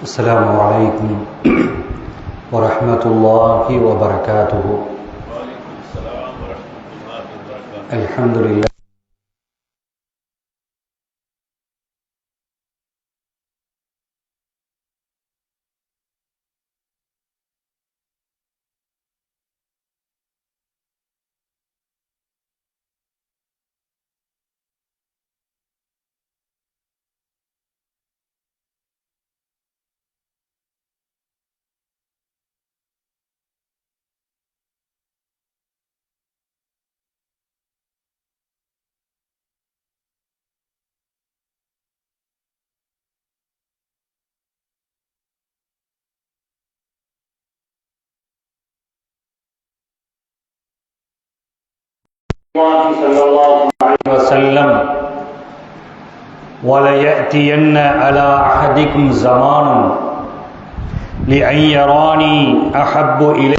السلام عليكم ورحمة الله وبركاته. وعليكم السلام ورحمة الله وبركاته. الحمد لله. صلى الله عليه وسلم وليأتين على أحدكم زمان لأن يراني أحب إليه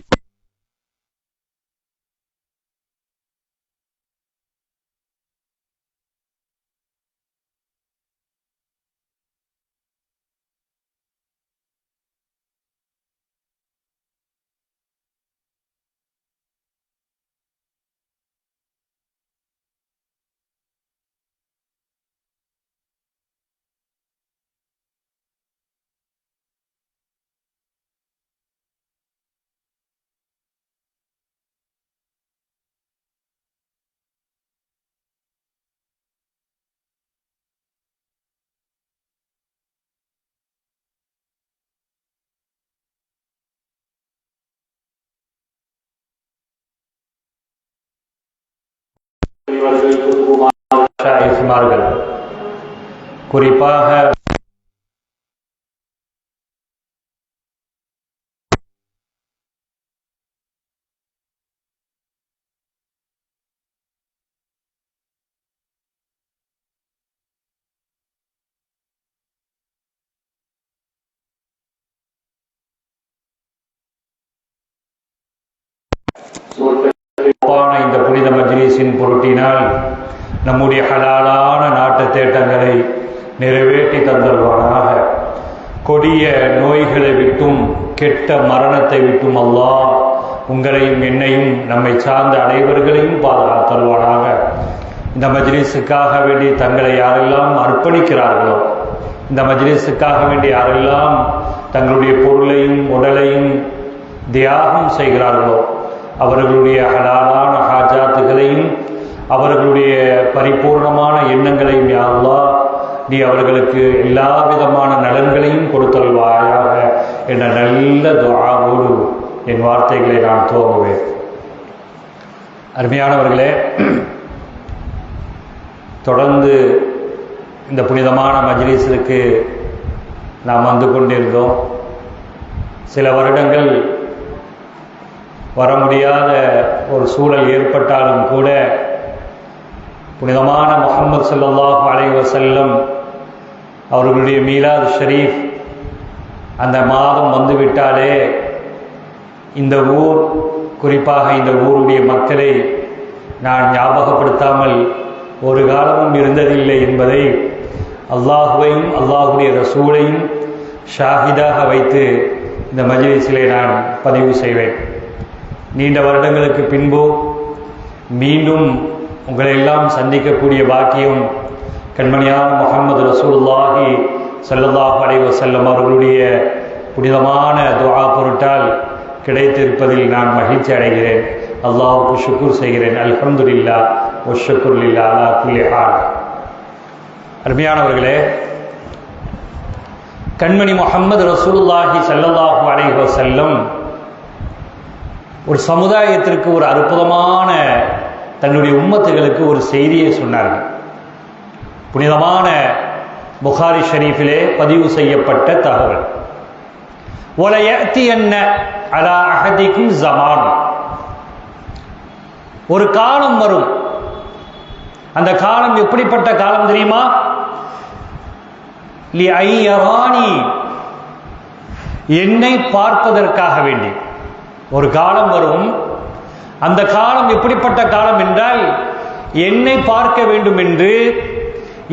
குறிப்பாக இந்த புனித மஜ்லிஸின் பொருட்டினால் நம்முடைய ஹலாலான நாட்டு தேட்டங்களை நிறைவேற்றி தந்தல்வானாக. கொடிய நோய்களை விட்டும் கெட்ட மரணத்தை விட்டும் அல்லாஹ் உங்களையும் என்னையும் நம்மை சார்ந்த அனைவர்களையும் பாதுகாத்தல்வானாக. இந்த மஜ்லிஸுக்காக வேண்டி தங்களை யாரெல்லாம் அர்ப்பணிக்கிறார்களோ, இந்த மஜ்லிஸுக்காக வேண்டி யாரெல்லாம் தங்களுடைய பொருளையும் உடலையும் தியாகம் செய்கிறார்களோ அவர்களுடைய ஹலாலான ஹாஜாத்துகளையும் அவர்களுடைய பரிபூர்ணமான எண்ணங்களையும் யா அல்லாஹ் நீ அவர்களுக்கு எல்லா விதமான நலன்களையும் கொடுத்தல்வாயாக என்ற நல்ல துஆவோடு என் வார்த்தைகளை நான் துவங்குவேன். அருமையானவர்களே, தொடர்ந்து இந்த புனிதமான மஜ்லிஸிற்கு நாம் வந்து கொண்டிருந்தோம். சில வருடங்கள் வர முடியாத ஒரு சூழல் ஏற்பட்டாலும் கூட புனிதமான முஹம்மது ஸல்லல்லாஹு அலைஹி வஸல்லம் அவர்களுடைய மீலாத் ஷரீஃப் அந்த மாதம் வந்துவிட்டாலே இந்த ஊர், குறிப்பாக இந்த ஊருடைய மக்களை நான் ஞாபகப்படுத்தாமல் ஒரு காலமும் இருந்ததில்லை என்பதை அல்லாஹுவையும் அல்லாஹுடைய ரசூலையும் ஷாஹிதாக வைத்து இந்த மஜ்லிஸிலே நான் பதிவு செய்வேன். நீண்ட வருடங்களுக்கு பின்பு மீண்டும் உங்களை எல்லாம் சந்திக்கக்கூடிய பாக்கியம் கண்மணியான முஹம்மது ரசூலுல்லாஹி ஸல்லல்லாஹு அலைஹி வஸல்லம் அவர்களுடைய புனிதமான துஆ பொருட்டால் கிடைத்திருப்பதில் நான் மகிழ்ச்சி அடைகிறேன். அல்லாஹ்வுக்கு ஷுக்ர் செய்கிறேன். அல்ஹம்துலில்லாஹ் வ ஷுக்ரு லில்லாஹ் அலா குல்லி ஹால். அருமையானவர்களே, கண்மணி முஹம்மது ரசூலுல்லாஹி ஸல்லல்லாஹு அலைஹி வஸல்லம் ஒரு சமுதாயத்திற்கு ஒரு அற்புதமான தன்னுடைய உம்மத்துகளுக்கு ஒரு செய்தியை சொன்னார்கள். புனிதமான புகாரி ஷரீஃபிலே பதிவு செய்யப்பட்ட தகவல். வலயஅத்தியன்ன அலா அஹதிக்கும் ஸமான், ஒரு காலம் வரும். அந்த காலம் எப்படிப்பட்ட காலம் தெரியுமா? லிஐயரானி, என்னை பார்ப்பதற்காக வேண்டி ஒரு காலம் வரும். அந்த காலம் எப்படிப்பட்ட காலம் என்றால், என்னை பார்க்க வேண்டும் என்று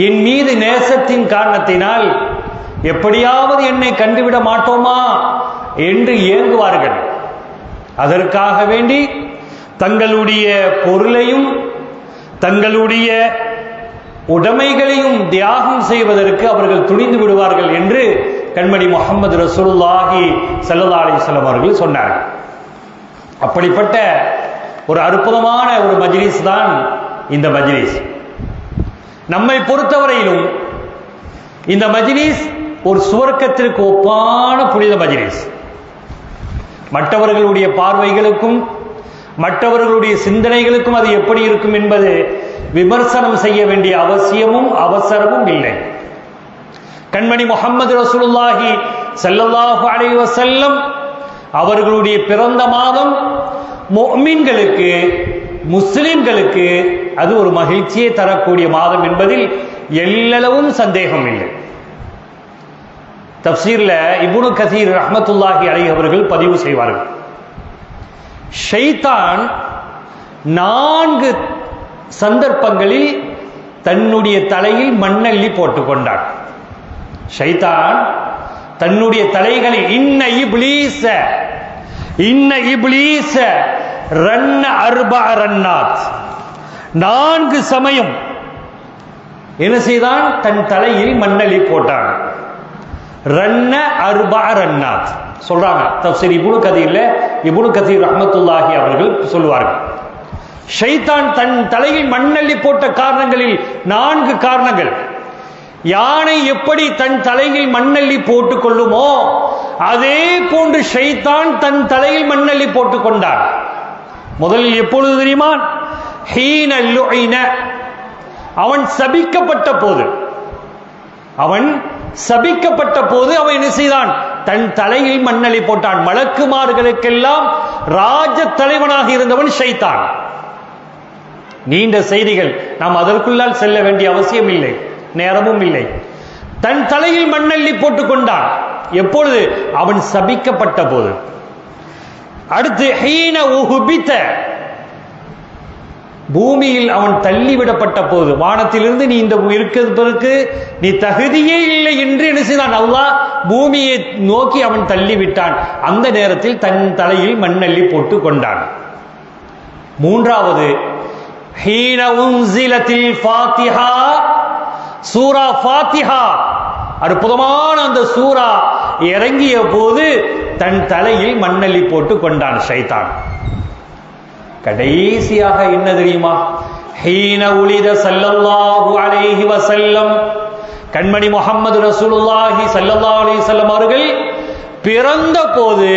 என் மீது நேசத்தின் காரணத்தினால் எப்படியாவது என்னை கண்டுவிட மாட்டோமா என்று ஏங்குவார்கள். அதற்காக வேண்டி தங்களுடைய பொருளையும் தங்களுடைய உடைமைகளையும் தியாகம் செய்வதற்கு அவர்கள் துணிந்து விடுவார்கள் என்று கண்மணி முஹம்மது ரசூலுல்லாஹி ஸல்லல்லாஹு அலைஹி வஸல்லம் அவர்கள் சொன்னார்கள். அப்படிப்பட்ட ஒரு அற்புதமான ஒரு மஜ்லிஸ் தான் இந்த மஜ்லிஸ். நம்மை பொறுத்தவரையிலும் இந்த மஜ்லிஸ் ஒரு சுவர்க்கத்திற்கு ஒப்பான புனித மஜ்லிஸ். மற்றவர்களுடைய பார்வைகளுக்கும் மற்றவர்களுடைய சிந்தனைகளுக்கும் அது எப்படி இருக்கும் என்பது விமர்சனம் செய்ய வேண்டிய அவசியமும் அவசரமும் இல்லை. கண்மணி முஹம்மது ரசூலுல்லாஹி ஸல்லல்லாஹு அலைஹி வஸல்லம் அவர்களுடைய பிறந்த மாதம் முஃமின்களுக்கு முஸ்லிம்களுக்கு அது ஒரு மகிழ்ச்சியை தரக்கூடிய மாதம் என்பதில் எல்லளவும் சந்தேகம் இல்லை. தஃப்சீர்ல இப்னு கஸீர் ரஹ்மத்துல்லாஹி அலைஹி அவர்கள் பதிவு செய்வார்கள், ஷைத்தான் 4 சந்தர்ப்பங்களில் தன்னுடைய தலையில் மண்ணள்ளி போட்டுக் கொண்டான். ஷைத்தான் தன்னுடைய தலைகளில் இன்ன இப்லீஸ ரன்ன அர்பஅ ரன்னாத் 4 சமயம் என்ன செய்தான்? தன் தலையில் மண்ணள்ளி போட்டான். ரன்ன அர்பஅ ரன்னாத் சொல்றாங்க தஃப்சீர் இப்னு கஸீர் ரஹ்மத்துல்லாஹி அவர்கள் சொல்லுவார்கள். ஷைத்தான் தன் தலையில் மண்ணள்ளி போட்ட காரணங்களில் 4 காரணங்கள். யானை எப்படி தன் தலையில் மண்ணள்ளி போட்டுக் கொள்ளுமோ அதே போன்று ஷைத்தான் தன் தலையில் மண்ணள்ளி போட்டுக் கொண்டான். முதலில் எப்பொழுது தெரியுமா? ஹீன லுஇன, அவன் சபிக்கப்பட்ட போது அவன் என்ன செய்தான்? தன் தலையில் மண்ணள்ளி போட்டான். மலக்குமார்களுக்கெல்லாம் ராஜ தலைவனாக இருந்தவன் ஷைத்தான். நீண்ட செய்திகள், நாம் அதற்குள்ளால் செல்ல வேண்டிய அவசியம் இல்லை, நேரமும் இல்லை. தன் தலையில் மண்ணள்ளி போட்டுக் கொண்டான். எப்பொழுது? அவன் சபிக்கப்பட்ட போது. அடுத்து ஹீன உஹ்பித, பூமியில் அவன் தள்ளிவிடப்பட்ட போது, வானத்திலிருந்து நீ இந்த இருக்கிறதுக்கு நீ தகுதியே இல்லை என்று என்ன செய்தான்? அல்லாஹ் பூமியை நோக்கி அவன் தள்ளிவிட்டான். அந்த நேரத்தில் தன் தலையில் மண்ணள்ளி போட்டு கொண்டான். மூன்றாவது ஹீன உன்சிலத்தில் ஃபாத்திஹா, சூரா ஃபாத்திஹா அற்புதமான அந்த சூரா இறங்கிய போது தன் தலையில் மண்ணள்ளி போட்டு கொண்டான் ஷைத்தான். கடைசியாக என்ன தெரியுமா? ஹீன உலித ஸல்லல்லாஹு அலைஹி வஸல்லம், கண்மணி முஹம்மது ரசூலுல்லாஹி ஸல்லல்லாஹு அலைஹி வஸல்லம் அவர்கள் பிறந்த போது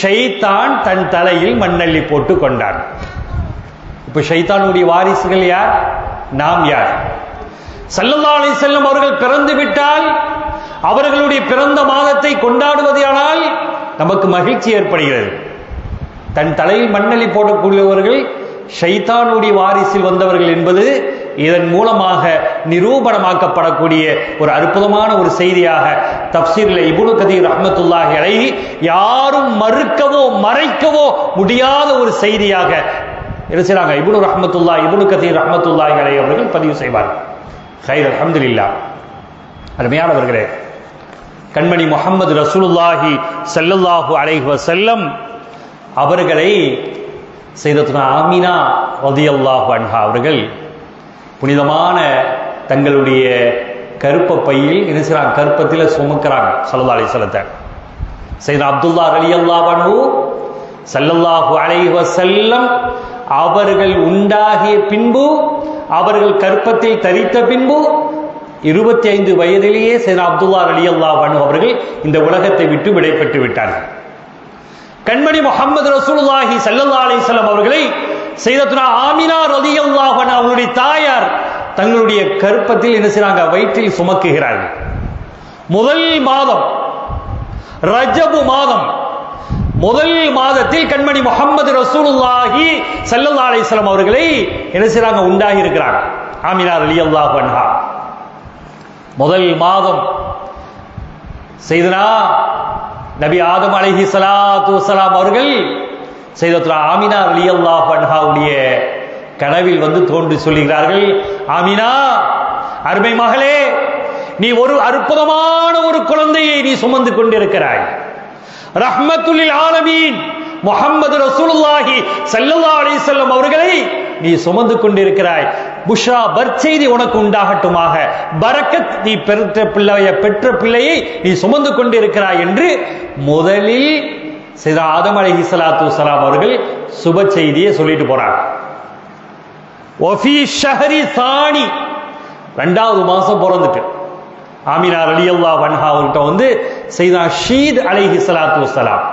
ஷைத்தான் தன் தலையில் மண்ணள்ளி போட்டு கொண்டான். இப்ப ஷைத்தானுடைய வாரிசுகள் யார்? நாம் யார்? ஸல்லல்லாஹு அலைஹி வஸல்லம் அவர்கள் பிறந்து விட்டால் அவர்களுடைய பிறந்த மாதத்தை கொண்டாடுவதானால் நமக்கு மகிழ்ச்சி ஏற்படுகிறது. தன் தலையில் மண்ணள்ளி போடக்கூடியவர்கள் ஷைத்தானுடைய வாரிசில் வந்தவர்கள் என்பது இதன் மூலமாக நிரூபணமாக்கப்படக்கூடிய ஒரு அற்புதமான ஒரு செய்தியாக தஃப்சீரில் இப்னு கஸீர் ரஹ்மத்துல்லாஹி அலைஹி யாரும் மறுக்கவோ மறைக்கவோ முடியாத ஒரு செய்தியாக என்ன செய்றாங்க? இப்னு கஸீர் ரஹ்மத்துல்லாஹி அலைஹி அவர்கள் பதிவு செய்வார்கள். ஹைர், அல்ஹம்துலில்லாஹ். அருமையானவர்களே, கண்மணி முஹம்மது ரசூலுல்லாஹி ஸல்லல்லாஹு அலைஹி வஸல்லம் அவர்களை சையதத்துனா ஆமினா ரலியல்லாஹு அன்ஹா அவர்கள் புனிதமான தங்களுடைய கருப்ப பையில் என்ன செய்றாங்க? கருப்பத்தில் சுமக்கிறாங்க ஸல்லல்லாஹு அலைஹி வஸல்லத்தை. சையத் அப்துல்லா ரலியல்லாஹு அன்ஹு ஸல்லல்லாஹு அலைஹி வஸல்லம் அவர்கள் உண்டாகிய பின்பு, அவர்கள் கற்பத்தில் தரித்த பின்பு 25 வயதிலேயே சையத் அப்துல்லா ரலியல்லாஹு அன்ஹு அவர்கள் இந்த உலகத்தை விட்டு விடைபெற்று விட்டார்கள். கண்மணி முஹம்மது ரசூலுல்லாஹி ஸல்லல்லாஹு அலைஹி வஸல்லம் அவர்களை சையதத்துனா ஆமினா ரலியல்லாஹு அன்ஹா அவருடைய தாயார் தங்களுடைய கற்பத்தில் என்ன செய்றாங்க? வயிற்றில் சுமக்குகிறார்கள். முதல் மாதம் ரஜபு மாதம், முதல் மாதத்தில் கண்மணி முஹம்மது ரசூலுல்லாஹி ஸல்லல்லாஹு அலைஹி வஸல்லம் அவர்களை என்ன செய்றாங்க? உண்டாகி இருக்கிறாங்க ஆமினா ரலியல்லாஹு அன்ஹா. முதல் மாதம் செய்தனா நபி ஆதம் அலைஹி ஸலாத்து வஸலாம் அவர்கள் சையதத்துனா ஆமினா ரலியல்லாஹு அன்ஹாவுடைய கனவில் வந்து தோன்றி சொல்லுகிறார்கள், ஆமினா அருமை மகளே, நீ ஒரு அற்புதமான ஒரு குழந்தையை நீ சுமந்து கொண்டிருக்கிறாய். ரஹ்மத்துல் ஆலமீன் முஹம்மது ரசூலுல்லாஹி ஸல்லல்லாஹு அலைஹி வஸல்லம் அவர்களை நீ சுமந்து கொண்டிருக்கிறாய். புஷ்ரா பர்ச்செய்தி உனக்கு உண்டாகட்டுமாக, பரக்கத், நீ பெற்ற பிள்ளையை நீ சுமந்து கொண்டிருக்கிறாய் என்று முதலில் சையதா ஆதம் அலைஹிஸ்ஸலாத்து வஸ்ஸலாம் அவர்கள் சுப செய்தியை சொல்லிட்டு போறாங்க. வஃபி ஷஹரி சானி, 2வது மாசம் பிறந்துட்டு ஆமினா ரலியல்லாஹு அன்ஹா அவர்கிட்ட வந்து சையதா ஷீத் அலைஹிஸ்ஸலாத்து வஸ்ஸலாம்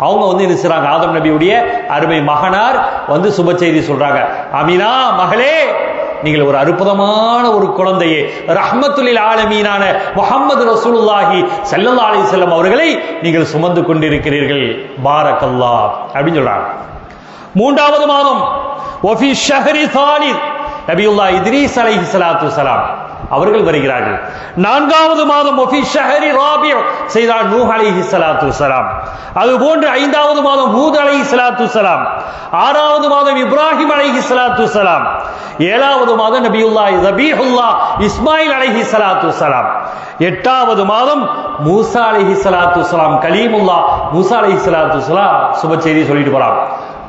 அவங்க வந்து என்ன செய்றாங்க, ஆதம் நபியுடைய அருமை மகனார் வந்து சுப செய்தி சொல்றாங்க. ஆமினா மகளே, நீங்கள் ஒரு அற்புதமான ஒரு குழந்தையை ரஹ்மத்துல் ஆலமீனான முஹம்மது ரசூலுல்லாஹி ஸல்லல்லாஹு அலைஹி வஸல்லம் அவர்களை நீங்கள் சுமந்து கொண்டிருக்கிறீர்கள். பாரக்கல்லாஹ் அப்படின்னு சொல்றாங்க. 3வது மாதம் வஃபி ஷஹரி சாலிஸ், நபியுல்லாஹ் இத்ரீஸ் அலைஹிஸ்ஸலாத்து வஸ்ஸலாம் அவர்கள் வருகிறார்கள். 4வது மாதம் வஃபி ஷஹரி ராபி' சையதா நூஹ் அலைஹிஸ்ஸலாத்து வஸ்ஸலாம். அதுபோன்று 5வது மாதம் ஹூத் அலைஹிஸ்ஸலாத்து வஸ்ஸலாம். 6வது மாதம் இப்ராஹிம் அலைஹிஸ்ஸலாத்து வஸ்ஸலாம். 7வது மாதம் நபியுல்லாஹ் ஸபீஹுல்லாஹ் இஸ்மாயில் அலைஹிஸ்ஸலாத்து வஸ்ஸலாம். 8வது மாதம் மூசா அலைஹிஸ்ஸலாத்து வஸ்ஸலாம், கலீமுல்லாஹ் மூசா அலைஹிஸ்ஸலாத்து வஸ்ஸலாம் சுப செய்தி சொல்லிட்டு போறாங்க.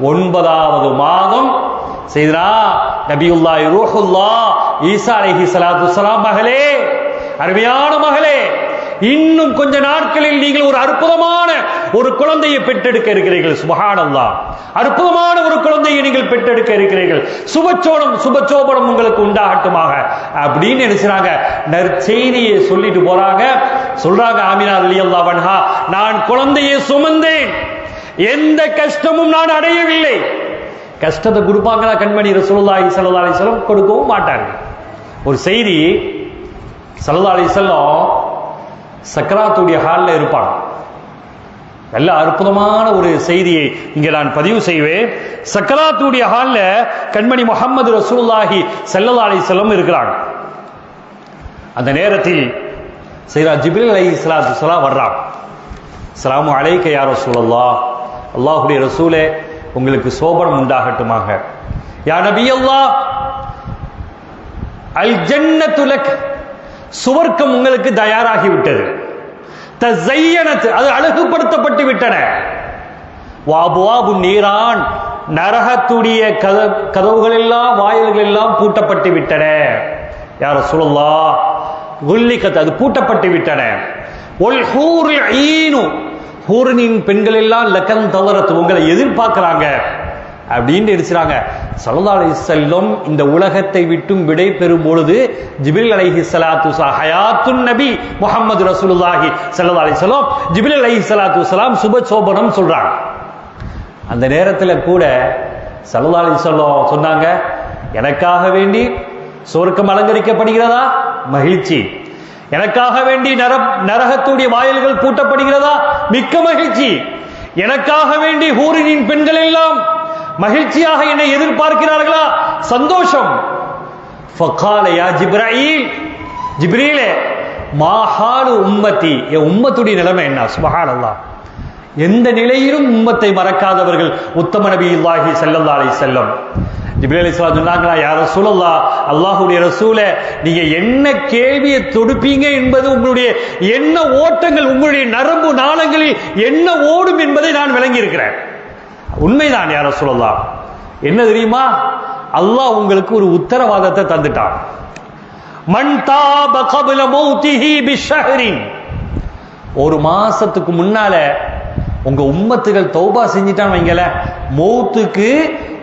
9வது மாதம் சையதனா நபியுல்லாஹ் ரூஹுல்லாஹ் ஈசா அலைஹிஸ்ஸலாத்து வஸ்ஸலாம். மகளே, அருமையான மகளே, இன்னும் கொஞ்ச நாட்களில் நீங்கள் ஒரு அற்புதமான ஒரு குழந்தையை பெற்றெடுக்க இருக்கிறீர்கள். சுப்ஹானல்லாஹ், அற்புதமான ஒரு குழந்தையை நீங்கள் பெற்றெடுக்க இருக்கிறீர்கள். சுபச்சோபனம் உங்களுக்கு உண்டாகட்டுமாக அப்படின்னு நினைச்சாங்க. நற்செய்தியை சொல்லிட்டு போறாங்க. சொல்றாங்க ஆமினா ரலியல்லாஹு அன்ஹா, நான் குழந்தையை சுமந்தேன், எந்த கஷ்டமும் நான் அடையவில்லை. கஷ்டத்தை கொடுப்பாங்களா கண்மணி ரசூலுல்லாஹி ஸல்லல்லாஹு அலைஹி வஸல்லம்? கொடுக்கவும் மாட்டாங்க. ஒரு செய்தி, ஸல்லல்லாஹு அலைஹி வஸல்லம் சக்கராத்துடைய ஹால்ல இருப்பாங்க. நல்ல அற்புதமான ஒரு செய்தியை இங்கே நான் பதிவு செய்வேன். சக்கராத்துடைய ஹால்ல கண்மணி முஹம்மது ரசூலுல்லாஹி ஸல்லல்லாஹு அலைஹி வஸல்லம் இருக்கிறாங்க. அந்த நேரத்தில் சையதா ஜிப்ரீல் அலைஹிஸ்ஸலாத்து வஸ்ஸலாம் வர்றாங்க. அஸ்ஸலாமு அலைக்க யா ரசூலல்லாஹ், அல்லாஹ்வுடைய ரசூலே, உங்களுக்கு சோபனம் உண்டாகட்டுமாக. யா நபி அல்லாஹ், அல் ஜன்னத்து லக், சுவர்க்கம் உங்களுக்கு தயாராகி விட்டது. தஸையனத், அது அழகுபடுத்தப்பட்டு விட்டன. வாபுவாபு நீரான், நரகத்துடைய கதவுகள் எல்லாம் வாயில்கள் எல்லாம் பூட்டப்பட்டு விட்டன. யா ரசூலல்லாஹ், குல்லிகத், அது பூட்டப்பட்டு விட்டன. ஒல் ஹூருல் ஈனு, ஹூரின் பெண்கள் எல்லாம் லக்கன் தவரத், உங்களை எதிர்பார்க்கிறாங்க அப்படின்னு இருக்கிறாங்க. ஸல்லல்லாஹு அலைஹி வஸல்லம் இந்த உலகத்தை விட்டும் விடை பெறும் பொழுது ஜிப்ரீல் அலைஹிஸ்ஸலாத்து வஸ்ஸலாம், ஹயாத்துன் நபி முஹம்மது ரசூலுல்லாஹி ஸல்லல்லாஹு அலைஹி வஸல்லம், ஜிப்ரீல் அலைஹிஸ்ஸலாத்து வஸ்ஸலாம் சுப சோபனம் சொல்றாங்க. அந்த நேரத்தில் கூட ஸல்லல்லாஹு அலைஹி வஸல்லம் சொன்னாங்க, எனக்காக வேண்டி சொர்க்கம் அலங்கரிக்கப்படுகிறதா? மகிழ்ச்சி. எனக்காக வேண்டி நரகத்துடைய வாயில்கள் பூட்டப்படுகிறதா? மிக்க மகிழ்ச்சி. எனக்காக வேண்டி ஹூரின் பெண்கள் எல்லாம் மகிழ்ச்சியாக என்னை எதிர்பார்க்கிறார்களா? சந்தோஷம். ஃபகால யா ஜிப்ரீல், ஜிப்ரீலே, மா ஹாலு உம்மத்தி, என் உம்மத்துடைய நிலைமை என்ன? சுப்ஹானல்லாஹ், எந்த நிலையிலும் உம்மத்தை மறக்காதவர்கள் உத்தம நபியுல்லாஹி ஸல்லல்லாஹு அலைஹி வஸல்லம். ஜிப்ரீல் அலைஹிஸ்ஸலாம் சொன்னாங்களா, யா ரசூலல்லாஹ், அல்லாஹ்வுடைய ரசூலே, நீங்க என்ன கேள்வியை தொடுப்பீங்க என்பது உங்களுடைய என்ன ஓட்டங்கள், உங்களுடைய நரம்பு நாளங்களில் என்ன ஓடும் என்பதை நான் விளங்கி இருக்கிறேன். உண்மைதான் யா ரசூலல்லாஹ். என்ன தெரியுமா, அல்லாஹ் உங்களுக்கு ஒரு உத்தரவாதத்தை தந்துட்டான். மன் தாப கப்ல மௌதிஹி பிஷஹரின், ஒரு மாசத்துக்கு முன்னால உங்க உம்மத்துகள் தௌபா செஞ்சிட்டான் வைங்கல, மௌத்துக்கு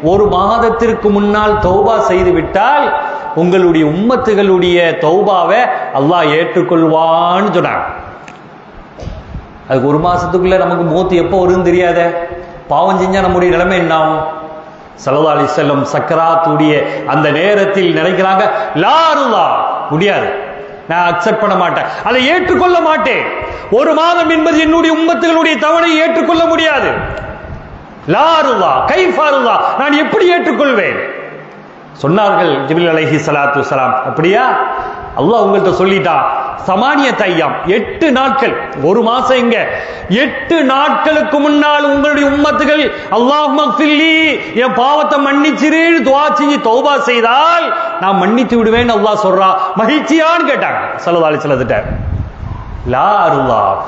ஒரு மாதத்திற்கு முன்னால் தௌபா செய்து விட்டால் உங்களுடைய உம்மத்துகளுடைய தௌபாவை அல்லாஹ் ஏற்றுக்கொள்வான்னு சொன்னாங்க. அதுக்கு ஒரு மாசத்துக்குள்ள நமக்கு மௌத்து எப்போ வரும்னு தெரியாத, பாவம் செஞ்சா நம்முடைய நிலைமை என்ன ஆகும்? ஸல்லல்லாஹு அலைஹி வஸல்லம் சக்கராத்துடைய அந்த நேரத்தில் நினைக்கிறாங்க, லா அல்லாஹ், முடியாது, நான் அக்செப்ட் பண்ண மாட்டேன், அதை ஏற்றுக்கொள்ள மாட்டேன். ஒரு மாதம் என்பது என்னுடைய உம்மத்துகளுடைய தவணை ஏற்றுக்கொள்ள முடியாது. லா அல்லாஹ் கைஃபா அல்லாஹ், நான் எப்படி ஏற்றுக்கொள்வேன்? சொன்னார்கள் ஜிப்ரீல் அலைஹிஸ்ஸலாத்து வஸ்ஸலாம், அப்படியா? அல்லாஹ் உங்கள்கிட்ட சொல்லிட்டான், சமானிய தையாம் 8 நாட்கள், ஒரு மாசம் இங்க 8 நாட்களுக்கு முன்னால் உங்களுடைய உம்மத்துகள் அல்லாஹும்ம ஃபில்லி, என் பாவத்தை மன்னிச்சிருன்னு துஆ செஞ்சு தௌபா செய்தால் நான் மன்னித்து விடுவேன் அல்லாஹ் சொல்றா. மகிழ்ச்சியான்னு கேட்டாங்க ஸல்லல்லாஹு அலைஹி வஸல்லம். லா அருளாஹ்,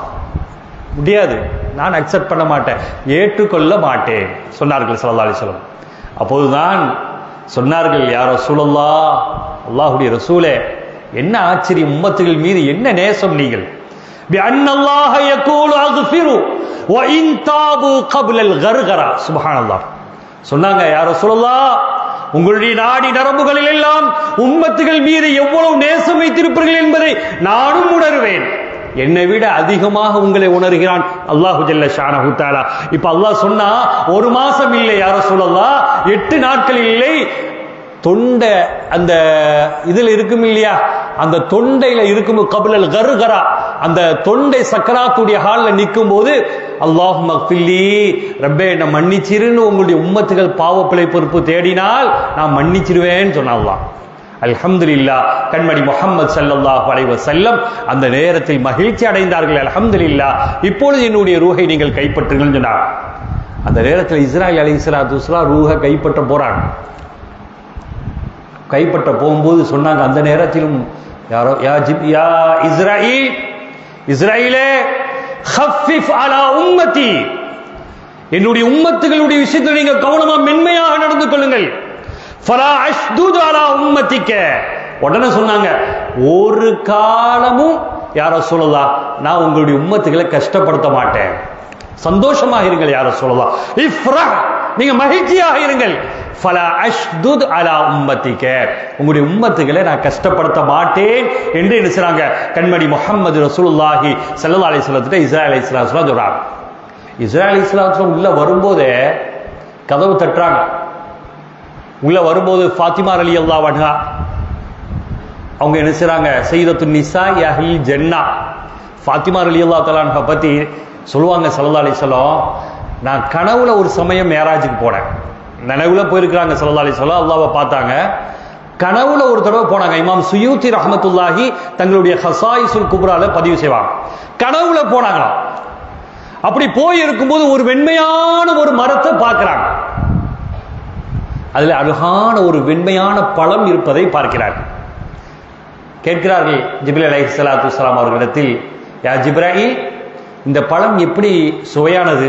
முடியாது, நான் அக்செப்ட் பண்ண மாட்டேன், ஏற்றுக்கொள்ள மாட்டேன் சொன்னார்கள் ஸல்லல்லாஹு அலைஹி வஸல்லம். அப்போதுதான் சொன்னார்கள், யா ரசூலல்லாஹ், அல்லாஹ்வுடைய ரசூலே, என்ன ஆச்சரியம், உம்மத்துகள் மீது என்ன நேசம் நீங்கள். பிஅன்னல்லாஹ யகூலு அக்ஃபிரு வ இன் தாபு கப்லல் கர்கரா. சுப்ஹானல்லாஹ். சொன்னாங்க, யா ரசூலல்லாஹ், உங்களுடைய நாடி நரம்புகளில் எல்லாம் உம்மத்துகள் மீது எவ்வளவு நேசம் வைத்திருப்பீர்கள் என்பதை நானும் உணர்வேன். என்னை விட அதிகமாக உங்களை உணர்கிறான் அல்லாஹு ஜல்ல ஷானஹு தஆலா. இப்ப அல்லாஹ் சொன்னா, ஒரு மாசம் இல்லை யா ரசூலல்லாஹ், 8 நாட்கள் இல்லை, தொண்டை அந்த இதுல இருக்கும் இல்லையா, அந்த தொண்டையில இருக்கும் கபுலல் கர்கரா, அந்த தொண்டை சக்கராத்துடைய ஹால்ல நிற்கும் போது அல்லாஹும்ம ஃபில்லி, ரப்பே என்ன மன்னிச்சிருன்னு உங்களுடைய உம்மத்துகள் பாவப்பிழை பொறுப்பு தேடினால் நான் மன்னிச்சிருவேன்னு சொன்னான். அல்ஹம்துலில்லாஹ். கண்மணி முஹம்மது ஸல்லல்லாஹு அலைஹி வஸல்லம் அந்த நேரத்தில் மகிழ்ச்சி அடைந்தார்கள். அல்ஹம்துலில்லாஹ், இப்பொழுது என்னுடைய ரூஹை நீங்கள் கைப்பற்றுங்கள் சொன்னார். அந்த நேரத்தில் இஸ்ராயில் அலைஹிஸ்ஸலாத்து வஸ்ஸலாம் ரூஹை கைப்பற்ற போறாங்க. கைப்பற்ற போகும்போது சொன்னாங்க, அந்த நேரத்திலும் யாரோ, யா இஸ்ராயில், இஸ்ராயிலே, ஹஃபிஃப் அலா உம்மதி, என்னுடைய உம்மத்துகளுடைய விஷயத்தில் நீங்க கவனமா மென்மையாக நடந்து கொள்ளுங்கள். ஃபலா அஷ்துது அலா உம்மதிக. உடனே சொன்னாங்க, ஒரு காலமும் யா ரசூலல்லாஹ் நான் உங்களுடைய உம்மத்துகளை கஷ்டப்படுத்த மாட்டேன், சந்தோஷமாக இருங்கள் யா ரசூலல்லாஹ். இஃப்ரஹ், நீங்க மகிழ்ச்சியாக இருங்கள். ஃபலா அஷ்துத் அலா உம்மதிக, உங்களுடைய உம்மத்துகளை நான் கஷ்டப்படுத்த மாட்டேன் என்று என்ன செய்றாங்க, கண்மணி முஹம்மது ரசூலுல்லாஹி ஸல்லல்லாஹு அலைஹி வஸல்லம் இஸ்ராயில் அலைஹிஸ்ஸலாம் சொல்றாங்க. இஸ்ராயில் அலைஹிஸ்ஸலாம் உள்ள வரும்போதே கதவு தட்டுறாங்க. உள்ள வரும்போது ஃபாத்திமா ரலியல்லாஹு அன்ஹா அவங்க என்ன செய்றாங்க, சய்யிதத்துன் நிசா அஹ்லி ஜன்னா, ஃபாத்திமா ரலியல்லாஹு தஆலா அன்ஹா பத்தி சொல்லுவாங்க ஸல்லல்லாஹு அலைஹி வஸல்லம், நான் கனவுல ஒரு சமயம் மேராஜுக்கு போனேன். நனவுல போயிருக்கிறாங்க ஸல்லல்லாஹு அலைஹி வஸல்லம், அல்லாஹ்வை பார்த்தாங்க. கனவுல ஒரு தடவை போனாங்க. இமாம் சுயூத்தி ரஹ்மத்துல்லாஹி தங்களுடைய ஹஸாயிசுல் குப்ரால பதிவு செய்வாங்க. கனவுல போனாங்களாம். அப்படி போய் இருக்கும்போது ஒரு வெண்மையான ஒரு மரத்தை பார்க்கிறாங்க. அதுல அழகான ஒரு வெண்மையான பழம் இருப்பதை பார்க்கிறார்கள். கேட்கிறார்கள் ஜிப்ரீல் அலைஹிஸ்ஸலாத்து வஸ்ஸலாம் அவர்களிடத்தில், யா ஜிப்ராயில், இந்த பழம் எப்படி சுவையானது,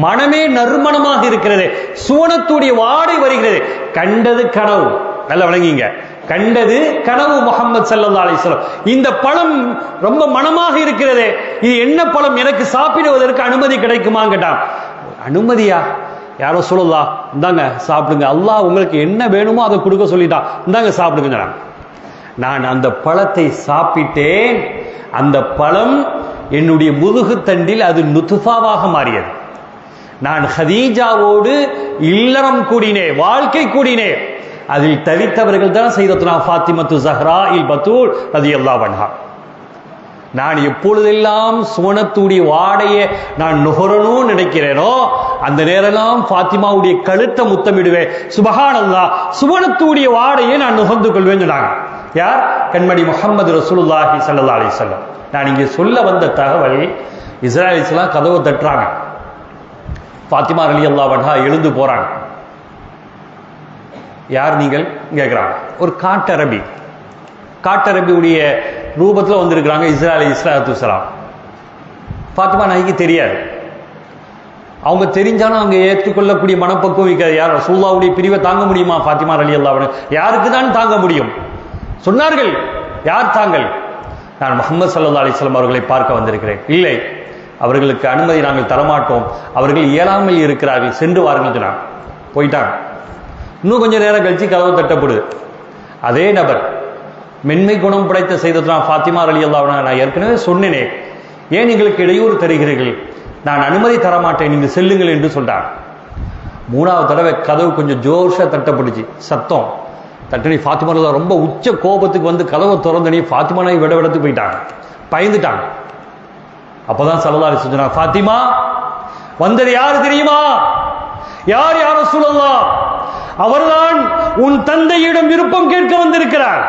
மனமே நறுமணமாக இருக்கிறது, சுவனத்துடைய வாடை வருகிறது. கண்டது கனவு, நல்லா விளங்கிங்க, கண்டது கனவு முஹம்மது ஸல்லல்லாஹு அலைஹி வஸல்லம். இந்த பழம் ரொம்ப மனமாக இருக்கிறது, இது என்ன பழம், எனக்கு சாப்பிடுவதற்கு அனுமதி கிடைக்குமா கேட்டான். அனுமதியா, யாரோ சொல்லலாம், இந்தாங்க சாப்பிடுங்க, அல்லாஹ் உங்களுக்கு என்ன வேணுமோ அதை கொடுக்க சொல்லிட்டான், இந்தாங்க சாப்பிடுங்க. நான் அந்த பழத்தை சாப்பிட்டேன். அந்த பழம் என்னுடைய முதுகு தண்டில் அது நுத்ஃபாவாக மாறியது. நான் ஹதீஜாவோடு இல்லறம் கூடினேன், வாழ்க்கை கூடினேன். அதில் தரித்தவர்கள் தான் சையதத்துனா ஃபாத்திமத்து ஸஹ்ரா இல் பத்தூல் ரலியல்லாஹு அன்ஹா. நான் எப்பொழுதெல்லாம் சுவனத்துடைய வாடையை நான் நுகரணும்னு நினைக்கிறேனோ அந்த நேரெல்லாம் ஃபாத்திமாவுடைய கழுத்தை முத்தமிடுவேன். சுபஹானல்லாஹ், சுவனத்துடைய வாடையை நான் நுகர்ந்து கொள்வேன்னு சொன்னாங்க. யார்? கண்மணி முஹம்மது ரசூலுல்லாஹி ஸல்லல்லாஹு அலைஹி வஸல்லம். நான் இங்கே சொல்ல வந்த தகவல், இஸ்ராயில் அலைஹிஸ்ஸலாம் கதவை தட்டுறாங்க. ஃபாத்திமா ரலியல்லாஹு அன்ஹா எழுந்து போறாங்க. யார் நீங்கள் கேட்கிறாங்க. ஒரு காட்டரபி, காட்டரபியுடைய ரூபத்தில் வந்திருக்கிறாங்க இஸ்ராயில் அலைஹிஸ்ஸலாத்து வஸ்ஸலாம். ஃபாத்திமா நாய்க்கு தெரியாது. அவங்க தெரிஞ்சாலும் அவங்க ஏற்றுக்கொள்ளக்கூடிய மனப்பக்குவம் இருக்காது. யார்? ரசூலுல்லாஹ்வுடைய பிரிவை தாங்க முடியுமா ஃபாத்திமா ரலியல்லாஹு அன்ஹா? யாருக்கு தான் தாங்க முடியும்? சொன்னார்கள், யார் தாங்கள்? நான் முஹம்மது ஸல்லல்லாஹு அலைஹி வஸல்லம் அவர்களை பார்க்க வந்திருக்கிறேன். இல்லை, அவர்களுக்கு அனுமதி நாங்கள் தரமாட்டோம், அவர்கள் இயலாமல் இருக்கிறார்கள், சென்று வாருங்கள் சொன்னாங்க. போயிட்டாங்க. இன்னும் கொஞ்சம் நேரம் கழிச்சு கதவு தட்டப்படுது. அதே நபர், மென்மை குணம் படைத்த சையதத்துனா ஃபாத்திமா ரலியல்லாஹு அன்ஹா, நான் ஏற்கனவே சொன்னேனே, ஏன் எங்களுக்கு இடையூறு தருகிறீர்கள், நான் அனுமதி தரமாட்டேன், நீங்க செல்லுங்கள் என்று சொல்றாங்க. மூணாவது தடவை கதவு கொஞ்சம் ஜோர்ஷா தட்டப்படுச்சு, சத்தம் தட்டணி. ஃபாத்திமா ரலியல்லாஹு ரொம்ப உச்ச கோபத்துக்கு வந்து கதவை திறந்தனி ஃபாத்திமா நாய் விடவிடத்து போயிட்டாங்க, பயந்துட்டாங்க. அப்பதான் ஸல்லல்லாஹு அலைஹி வஸல்லம் சொன்னாங்க, ஃபாத்திமா வந்தது யாரு தெரியுமா? யார்? யா ரசூலல்லாஹ், அவர்தான் உன் தந்தையிடம் விருப்பம் கேட்க வந்திருக்கிறார்.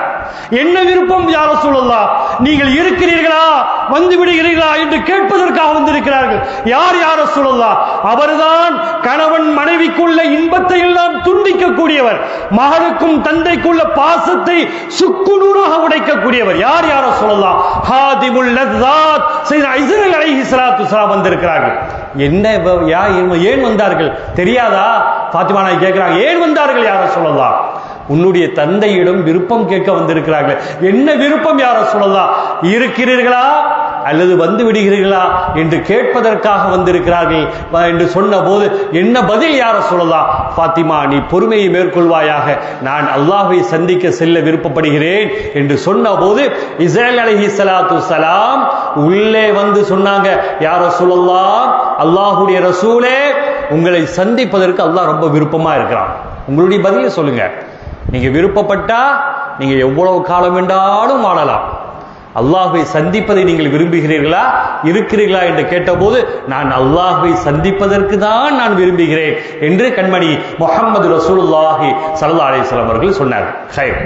என்ன விருப்பம் யா ரசூலல்லாஹ், நீங்கள் இருக்கிறீர்களா வந்து விடுகிறீர்களா என்று கேட்பதற்காக வந்திருக்கிறார்கள். யார் யா ரசூலல்லாஹ்? அவர்தான் கணவன் மனைவிக்குள்ள இன்பத்தை எல்லாம் துண்டிக்கக்கூடியவர், மகனுக்கும் தந்தைக்குள்ள பாசத்தை சுக்குநூறாக உடைக்கக்கூடியவர். யார் யா ரசூலல்லாஹ்? ஹாதிமுல் லஸ்ஸாத் சையதுனா இஸ்ராயில் அலைஹிஸ்ஸலாத்து வஸலாம் வந்திருக்கிறார்கள். என்ன ஏன் வந்தார்கள் தெரியாதா? பாத்திமா நாய் கேட்கிறாங்க, ஏன் வந்தார்கள் யா ரசூலல்லாஹ்? உன்னுடைய தந்தையிடம் விருப்பம் கேட்க வந்திருக்கிறார்கள். என்ன விருப்பம் யா ரசூலல்லாஹ்? இருக்கிறீர்களா அல்லது வந்து விடுகிறீர்களா என்று கேட்பதற்காக வந்திருக்கிறார்கள் என்று சொன்ன போது என்ன பதில் யா ரசூலல்லாஹ்? பாத்திமா, நீ பொறுமையை மேற்கொள்வாயாக, நான் அல்லாஹ்வை சந்திக்க செல்ல விருப்பப்படுகிறேன் என்று சொன்ன போது இஸ்ராயில் அலைஹிஸ்ஸலாத்து வஸலாம் உள்ளே வந்து சொன்னாங்க, யா ரசூலல்லாஹ், அல்லாஹ்வுடைய ரசூலே, உங்களை சந்திப்பதற்கு அல்லாஹ் ரொம்ப விருப்பமா இருக்கிறான். உங்களுடைய பதிலை சொல்லுங்க. நீங்க விருப்பப்பட்டா நீங்க எவ்வளவு காலம் வேண்டாலும் வாழலாம். அல்லாஹ்வை சந்திப்பதை நீங்கள் விரும்புகிறீர்களா, இருக்கிறீர்களா என்று கேட்டபோது நான் அல்லாஹ்வை சந்திப்பதற்கு தான் நான் விரும்புகிறேன் என்று கண்மணி முஹம்மது ரசூலுல்லாஹி ஸல்லல்லாஹு அலைஹி வஸல்லம் அவர்கள் சொன்னார்கள். ஹைர்,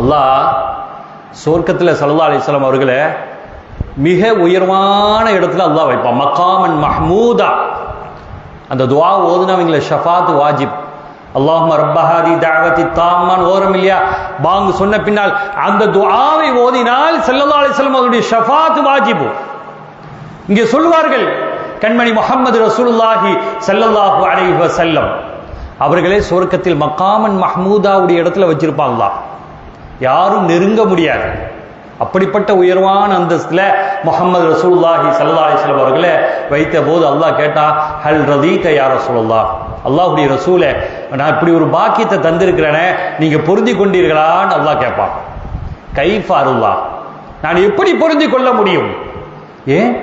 அல்லாஹ் சொர்க்கத்தில் ஸல்லல்லாஹு அலைஹி வஸல்லம் அவர்களை மிக உயர்வான இடத்துல அல்லாஹ் வைப்பான், மகாமன் மஹ்மூதா. அந்த துஆ ஓதுனவங்கள ஷஃபாத் வாஜிப். அல்லாஹும்ம ரப்ப ஹாதி தஅவதி தாம்மான் ஓரம் இல்லையா, பாங்கு சொன்ன பின்னால் அந்த துஆவை ஓதினால் ஸல்லல்லாஹு அலைஹி வஸல்லம் அவருடைய ஷஃபாத் வாஜிப். இங்கே சொல்வார்கள் கண்மணி முஹம்மது ரசூலுல்லாஹி ஸல்லல்லாஹு அலைஹி வஸல்லம் அவர்களே சொர்க்கத்தில் மகாமன் மஹ்மூதாவுடைய இடத்துல வச்சிருப்பாங்க, யாரும் நெருங்க முடியாது. அப்படிப்பட்ட உயர்வான அந்தஸ்துல முஹம்மது ரசூலுல்லாஹி ஸல்லல்லாஹு அலைஹி வஸல்லம் அவர்களை வைத்த போது அல்லாஹ் கேட்டா, ஹல் ரதீத யா ரசூலுல்லாஹ், அல்லாஹ்வுடைய ரசூலே, நான் இப்படி ஒரு பாக்கியத்தை தந்திருக்கிறேனே, நீங்க பொருந்தி கொண்டீர்களான்னு அல்லாஹ் கேட்பான். கைஃப அருல்லாஹ், நான் எப்படி பொருந்தி கொள்ள முடியும்? ஏன்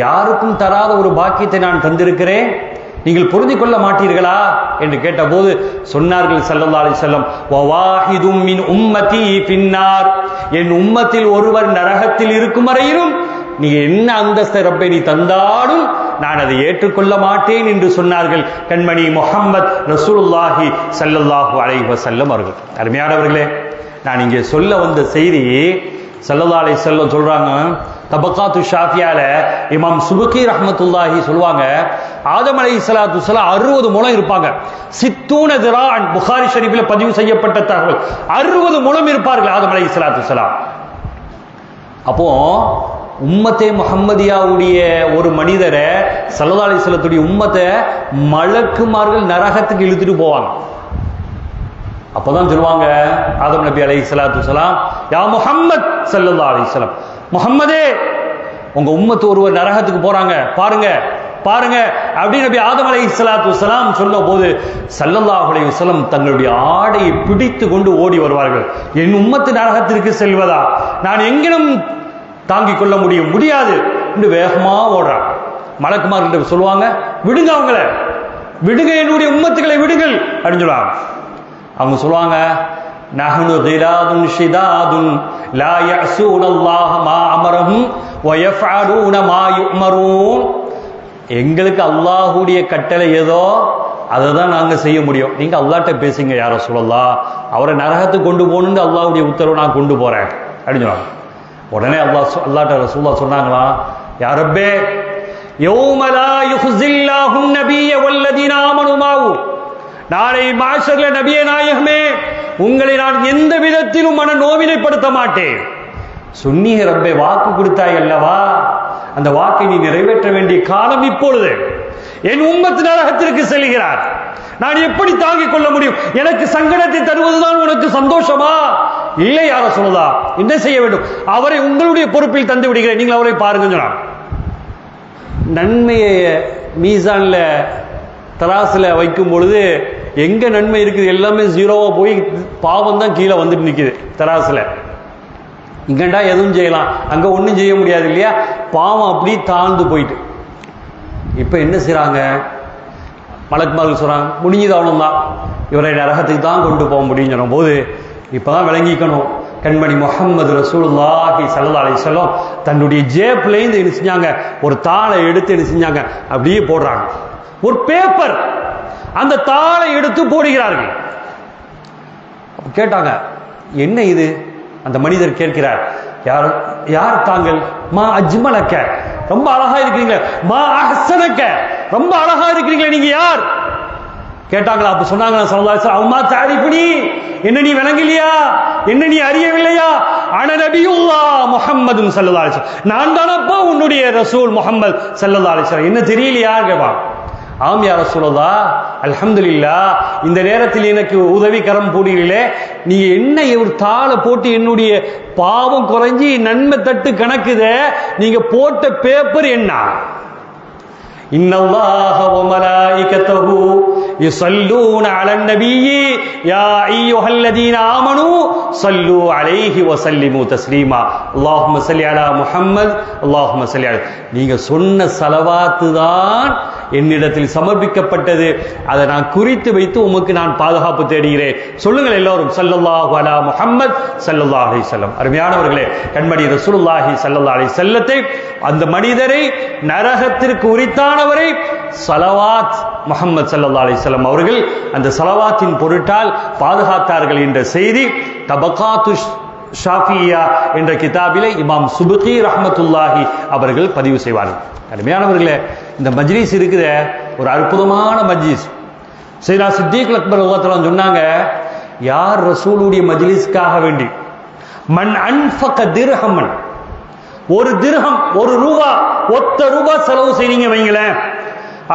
யாருக்கும் தராத ஒரு பாக்கியத்தை நான் தந்திருக்கிறேன், நீங்கள் பொருந்தி கொள்ள மாட்டீர்களா என்று கேட்டபோது சொன்னார்கள் ஸல்லல்லாஹு அலைஹி வஸல்லம், வவாஹிதும் மின் உம்மதி ஃபின்னார், என் உம்மத்தில் ஒருவர் நரகத்தில் இருக்கும் வரையிலும் நீ என்ன அந்தஸ்தை ரப்பை நீ தந்தாலும் நான் அதை ஏற்றுக்கொள்ள மாட்டேன் என்று சொன்னார்கள் கண்மணி முஹம்மது ரசூலுல்லாஹி ஸல்லல்லாஹு அலைஹி வஸல்லம் அவர்கள். அருமையானவர்களே, நான் இங்கே சொல்ல வந்த செய்தி ஸல்லல்லாஹு அலைஹி வஸல்லம் சொல்றாங்க, தபகாத்து ஷாஃபியால இமாம் சுபுகி ரஹ்மத்துல்லாஹி சொல்லுவாங்க, ஆதம் அலைஹிஸ்ஸலாத்து வஸலாம் 60 முழம் இருப்பாங்க. சித்தூன திரான், புகாரி ஷரீஃபில் பதிவு செய்யப்பட்ட தகவல், 60 முழம் இருப்பார்கள் ஆதம் அலைஹிஸ்ஸலாத்து வஸலாம். அப்போ உம்மத்தே முஹம்மதியாவுடைய ஒரு மனிதரை ஸல்லல்லாஹு அலைஹி வஸல்லத்துடைய உம்மத்தை மலக்குமார்கள் நரகத்துக்கு இழுத்துட்டு போவாங்க. அப்பதான் சொல்லுவாங்க ஆதம் நபி அலைஹிஸ்ஸலாத்து வஸலாம், யா முஹம்மத் ஸல்லல்லாஹு அலைஹி வஸல்லம், முஹம்மதே, உங்க உம்மத்து ஒருவர் நரகத்துக்கு போறாங்க, பாருங்க பாருங்க அப்படி நபி ஆதம் அலைஹிஸ்ஸலாத்து வஸலாம் சொன்ன போது ஸல்லல்லாஹு அலைஹி வஸல்லம் தங்களுடைய ஆடையை பிடித்து கொண்டு ஓடி வருவார்கள். என் உம்மத்து நரகத்திற்கு செல்வதா, நான் எங்கிலும் தாங்கிக் கொள்ள முடியாது என்று வேகமா ஓடுறான். மலக்குமார்கிட்ட சொல்லுவாங்க, விடுங்க அவங்கள, விடுங்க, என்னுடைய உம்மத்துக்களை விடுங்கள் அப்படின்னு சொல்லுவாங்க. அவங்க சொல்லுவாங்க, நஹ்னு கிலாதுன் ஷிதாதுன் லா யஸூனல்லாஹ மா அமரஹும் வ யஃஅலூன மா யுமரூன், எங்களுக்கு அல்லாஹ்வுடைய கட்டளை ஏதோ அதை தான் நாங்க செய்ய முடியும், நீங்க அல்லாஹ்ட்ட பேசுங்க யா ரசூலல்லாஹ், அவரை நரகத்துக்கு கொண்டு போகணும்னு அல்லாஹ்வுடைய உத்தரவு நான் கொண்டு போறேன் அப்படின்னு சொல்லுவாங்க. உடனே அல்லாஹ்ட்ட ரசூலுல்லாஹ் சொன்னாங்களா, யா ரப்பே, யௌம லா யுஹ்ஸில்லாஹுன் நபிய்ய வல்லதீன ஆமனு மாஹு, நாளை மாஷர்ல நபியே நாயகமே, உங்களை நான் எந்த விதத்திலும் மன நோவினைப்படுத்த மாட்டேன். சொன்னீங்க ரப்பே, வாக்கு கொடுத்தாய் அல்லவா, அந்த வாக்கை நீ நிறைவேற்ற வேண்டிய காலம் இப்பொழுது. என் உம்மத்து நரகத்திற்கு செல்கிறார், நான் எப்படி தாங்கிக் கொள்ள முடியும்? எனக்கு சங்கடத்தை தருவதுதான் உனக்கு சந்தோஷமா? இல்லை யா ரசூலுல்லாஹ், என்ன செய்ய வேண்டும்? அவரை உங்களுடைய பொறுப்பில் தந்து விடுகிறேன், நீங்கள் அவரை பாருங்க சொன்னார். நன்மையை மீசான்ல தராசுல வைக்கும் பொழுது எங்க நன்மை இருக்குது, எல்லாமே ஜீரோவா போய் பாவம் தான் கீழே வந்துட்டு நிக்குது தராசுல. இங்கண்டா எதுவும் செய்யலாம், அங்க ஒன்றும் செய்ய முடியாது இல்லையா, பாவம் அப்படி தாழ்ந்து போயிட்டு. இப்ப என்ன செய்யறாங்க, மலக்குமார்கள் சொல்றாங்க, முடிஞ்சது அவ்வளவுதான், இவரை நரகத்துக்கு தான் கொண்டு போக முடியும் சொன்ன போது இப்பதான் விளங்கிக்கணும், கண்மணி முஹம்மது ரசூலுல்லாஹி ஸல்லல்லாஹு அலைஹி வஸல்லம் தன்னுடைய ஜேப்லேருந்து என்ன செஞ்சாங்க, ஒரு தாளை எடுத்து என்ன செஞ்சாங்க, அப்படியே போடுறாங்க, ஒரு பேப்பர், அந்த தாளை எடுத்து போடுகிறார்கள். கேட்டாங்க, என்ன இது? அந்த மனிதர் கேட்கிறார், யார் யார் தாங்கள்? மா அஜ்மலக்க, ரொம்ப அழகா இருக்கிறீங்க. மா அஹ்சனக்க, ரொம்ப அழகா இருக்கிறீங்களே, நீங்க யார் கேட்டாங்களா? அப்ப சொன்னாங்க ஸல்லல்லாஹு அலைஹி வஸல்லம், அம்மா தாரிஃபுனி, என்ன நீ விளங்கலையா, என்ன நீ அறியவில்லையா? அன நபியுல்லாஹ் முஹம்மதுன் ஸல்லல்லாஹு அலைஹி வஸல்லம், நான் தானப்பா உன்னுடைய ரசூல் முஹம்மது ஸல்லல்லாஹு அலைஹி வஸல்லம், என்ன தெரியலையா கேட்பான். ஆம் யா ரசூலல்லாஹ், அல்ஹம்துலில்லாஹ், இந்த நேரத்தில் எனக்கு உதவி கரம் போடுகிறீர்களே, நீங்க என்ன ஒரு தாளை போட்டு என்னுடைய பாவம் குறைஞ்சி நன்மை தட்டு கணக்குதே, நீங்க போட்ட பேப்பர் என்ன? இன்னல்லாஹ வ மலாயிகத்தஹு யுஸல்லூன அலன் நபிய்யி யா அய்யுஹல்லதீன ஆமனூ ஸல்லூ அலைஹி வ ஸல்லிமு தஸ்லீமா அல்லாஹும்ம ஸல்லி அலா முஹம்மத் அல்லாஹும்ம ஸல்லி அலா. நீங்க சொன்ன ஸலவாத்து தான் என்னிடத்தில் சமர்ப்பிக்கப்பட்டது, அதை நான் குறித்து வைத்து உமக்கு நான் பாதுகாப்பு தேடுகிறேன். சொல்லுங்கள் எல்லோரும், ஸல்லல்லாஹு அலா முஹம்மத் ஸல்லல்லாஹு அலைஹி வஸல்லம். அருமையானவர்களே, கண்மணி ரசூலுல்லாஹி ஸல்லல்லாஹு அலைஹி வஸல்லத்தை, அந்த மனிதரை, நரகத்திற்கு உரித்தானவரை ஸலவாத் முஹம்மது ஸல்லல்லாஹு அலைஹி வஸல்லம் அவர்கள் அந்த ஸலவாத்தின் பொருட்டால் பாதுகாத்தார்கள் என்ற செய்தி தபகாத்து ஷாஃபியா என்ற கிதாபிலே இமாம் சுபுகி ரஹ்மத்துல்லாஹி அவர்கள் பதிவு செய்வார்கள். அருமையானவர்களே, இந்த மஜ்லிஸ் இருக்குத ஒரு அற்புதமான மஜ்லிஸ். சையதுனா சித்திக் அக்பர் ரலியல்லாஹு அன்ஹு சொன்னாங்க, யார் ரசூலுடைய மஜ்லிஸ்க்காக வேண்டி மன் அன்ஃபக திர்ஹமன், ஒரு திர்ஹம், ஒரு ரூபா, ஒத்த ரூபா செலவு செய்றீங்க வைங்களேன்,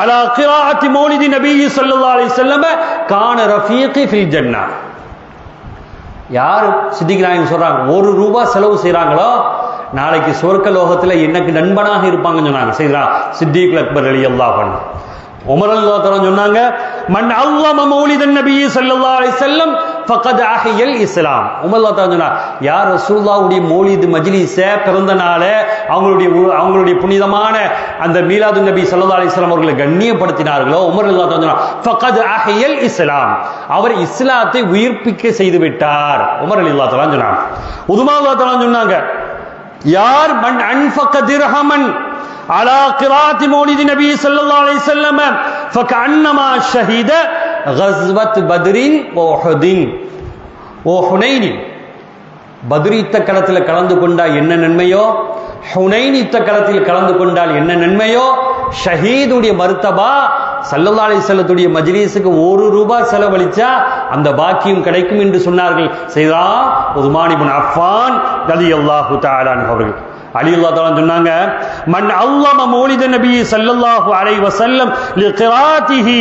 அலா கிராஅத்தி மௌலிதி நபி ஸல்லல்லாஹு அலைஹி வஸல்லம் கான ரஃபீகி ஃபில் ஜன்னah. யார் சித்திக் நாயகம் சொல்றாங்க, ஒரு ரூபா செலவு செய்றாங்களோ நாளைக்கு சொர்க்க லோகத்துல எனக்கு நண்பனாக இருப்பாங்கன்னு சொன்னாங்க சையதுனா சித்திக் அக்பர் ரலியல்லாஹு அன்ஹு. உமர் ரலியல்லாஹு அன்ஹு சொன்னாங்க, மன் அல்லம மௌலிதன் நபி ஸல்லல்லாஹு அலைஹி வஸல்லம் ஃபகத் அஹியல் இஸ்லாம். உமர் ரலியல்லாஹு அன்ஹு சொன்னாங்க, யார் ரசூலுல்லாஹ்வுடைய மௌலித் மஜ்லிஸ, பிறந்த நாள, அவங்களுடைய புனிதமான அந்த மீலாதுன் நபி ஸல்லல்லாஹு அலைஹி வஸல்லம் அவர்களை கண்ணியப்படுத்தினார்களோ, உமர் ரலியல்லாஹு அன்ஹு சொன்னாங்க, ஃபகத் அஹியல் இஸ்லாம், அவர் இஸ்லாத்தை உயிர்ப்பிக்க செய்து விட்டார். உமர் ரலியல்லாஹு அன்ஹு சொன்னாங்க. உதுமா ரலியல்லாஹு அன்ஹு சொன்னாங்க, யார் மன் அன்ஃபக திர்ஹமன் அலா கிராஅத்தி மௌலிதி நபி ஸல்லல்லாஹு அலைஹி வஸல்லம் ஃபகஅன்னமா ஷஹீத கஸ்வத் பத்ரின் வ உஹுதின் வ ஹுனைன். பத்ர் யுத்த களத்தில் கலந்து கொண்டால் என்ன நன்மையோ, ஹுனைன் யுத்த களத்தில் கலந்து கொண்டால் என்ன நன்மையோ, ஷஹீதுடைய மர்தபா ஸல்லல்லாஹு அலைஹி வஸல்லத்துடைய மஜ்லிஸுக்கு ஒரு ரூபாய் செலவழிச்சா அந்த பாக்கியம் கிடைக்கும் என்று சொன்னார்கள் சையதுனா உஸ்மான் இப்னு அஃபான் ரலியல்லாஹு தஆலா அன்ஹு அவர்கள். அலி ரலியல்லாஹு தஆலா சொன்னாங்க, மன் அல்லம மௌலித நபி ஸல்லல்லாஹு அலைஹி வஸல்லம் லிகிராஅத்திஹி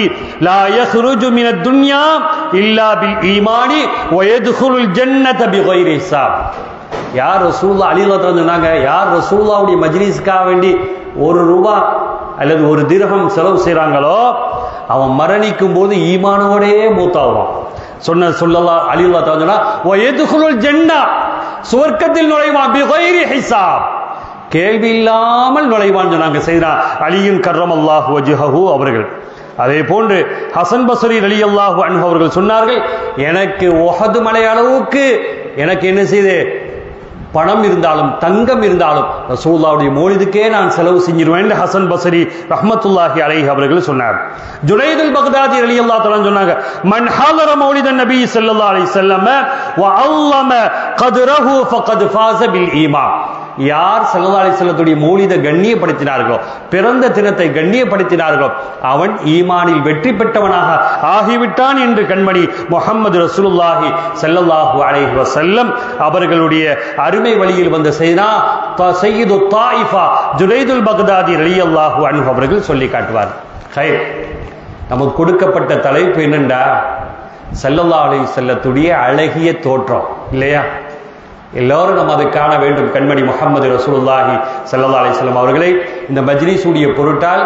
லா யக்ருஜு மினத் துன்யா இல்லா பில் ஈமானி வ யத்குலுல் ஜன்னத பிகைரி ஹிசாப். யார் ரசூலுல்லாஹ், அலி ரலியல்லாஹு தஆலா சொன்னாங்க, யார் ரசூலுல்லாஹ்வுடைய மஜ்லிஸ்க்காக வேண்டி ஒரு ரூபாய் அல்லது ஒரு திர்ஹம் செலவு செய்றாங்களோ அவன் மரணிக்கும் போது ஈமானோடே மூத்தாவான். ஸல்லல்லாஹு அலைஹி வஸல்லம் சொன்னா வ யத்குலுல் ஜன்னah, சுவர்க்கத்தில் நுழைவான், பிகைரி ஹிசாப், கேள்வி இல்லாமல் நுழைவான் சொன்னாங்க சையதுனா அலியின் கர்ரமல்லாஹு வஜ்ஹஹு அவர்கள். அதே போன்று ஹசன் பஸ்ரி ரலியல்லாஹு அன்ஹு அவர்கள் சொன்னார்கள், எனக்கு உஹது மலை அளவுக்கு எனக்கு என்ன செய்து பணம் இருந்தாலும் தங்கம் இருந்தாலும் ரசூலுல்லாஹ்வுடைய மௌலிதுக்கே நான் செலவு செஞ்சிருவேன் ஹசன் பஸ்ரி ரஹ்மத்துல்லாஹி அலைஹி அவர்கள் சொன்னார். ஜுனைதுல் பக்தாதி ரலியல்லாஹு தஆலா சொன்னாங்க, மன் ஹாலர மௌலிதன் நபி ஸல்லல்லாஹு அலைஹி வஸல்லம் வ அல்லம கத்ரஹு ஃபகத் ஃபாஸ பில் ஈமான். யார் ஸல்லல்லாஹு அலைஹி வஸல்லத்துடைய மௌலிதை கண்ணியப்படுத்தினார்களோ, பிறந்த தினத்தை கண்ணியப்படுத்தினார்களோ அவன் ஈமானில் வெற்றி பெற்றவனாக ஆகிவிட்டான் என்று கண்மணி முஹம்மது ரசூலுல்லாஹி ஸல்லல்லாஹு அலைஹி வஸல்லம் அவர்களுடைய அருமை வழியில் வந்த சையது தாயிஃபா ஜுனைதுல் பக்தாதி ரலியல்லாஹு அன்ஹு அவர்கள் சொல்லி காட்டுவார். நமக்கு கொடுக்கப்பட்ட தலைப்பு என்னண்டா, ஸல்லல்லாஹு அலைஹி வஸல்லத்துடைய அழகிய தோற்றம் இல்லையா? எல்லாரும் நம்ம அதை காண வேண்டும். கண்மணி முஹம்மது ரசூலுல்லாஹி ஸல்லல்லாஹு அலைஹி வஸல்லம் அவர்களை இந்த மஜ்லிஸுடைய பொருட்டால்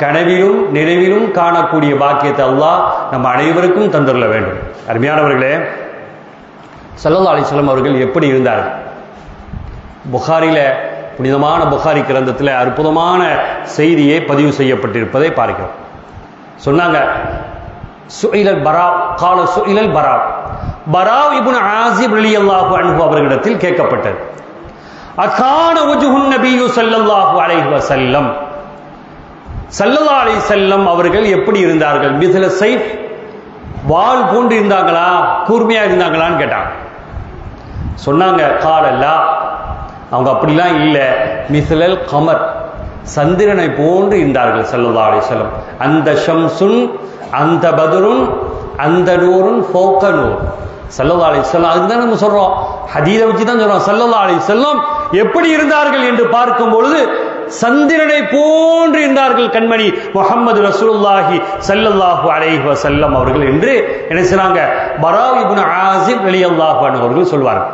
கனவிலும் நினைவிலும் காணக்கூடிய பாக்கியத்தை அல்லாஹ் நம்ம அனைவருக்கும் தந்துள்ள வேண்டும். அருமையானவர்களே, ஸல்லல்லாஹு அலைஹி வஸல்லம் அவர்கள் எப்படி இருந்தார்கள்? புகாரில, புனிதமான புகாரி கிரந்தத்தில் அற்புதமான செய்தியை பதிவு செய்யப்பட்டிருப்பதை பார்க்கிறோம். சொன்னாங்க, சுஇலல் பரா கால சுஇலல் பரா, பரா இப்னு ஆஸிப் ரலியல்லாஹு அன்ஹு அவர்களிடத்தில் கேட்கப்பட்டது, அகான வஜ்ஹுன் நபி ஸல்லல்லாஹு அலைஹி வஸல்லம், ஸல்லல்லாஹு அலைஹி வஸல்லம் அவர்கள் எப்படி இருந்தார்கள்? மிஸ்ல சைஃப், வாள் போன்று இருந்தாங்களா, கூர்மையா இருந்தாங்களான்னு கேட்டாங்க. சொன்னாங்க காலல்லா, அவங்க அப்படிலாம் இல்லை, மிஸ்லல் கமர், சந்திரனை போன்று இருந்தார்கள் ஸல்லல்லாஹு அலைஹி வஸல்லம். அந்த ஷம்சுன் அந்த பதுருன் அந்த நூறுன் ஃபௌக நூர். ஸல்லல்லாஹு அலைஹி வஸல்லம், அதுதான் நம்ம சொல்றோம், ஹதீஸை வச்சு தான் சொல்றோம். ஸல்லல்லாஹு அலைஹி வஸல்லம் எப்படி இருந்தார்கள் என்று பார்க்கும் பொழுது சந்திரனை போன்று இருந்தார்கள் கண்மணி முஹம்மது ரசூலுல்லாஹி ஸல்லல்லாஹு அலைஹி வஸல்லம் அவர்கள் என்று என்ன சொன்னாங்க, பரா இப்னு ஆஸிப் ரலியல்லாஹு அன்ஹு அவர்கள் சொல்வார்கள்.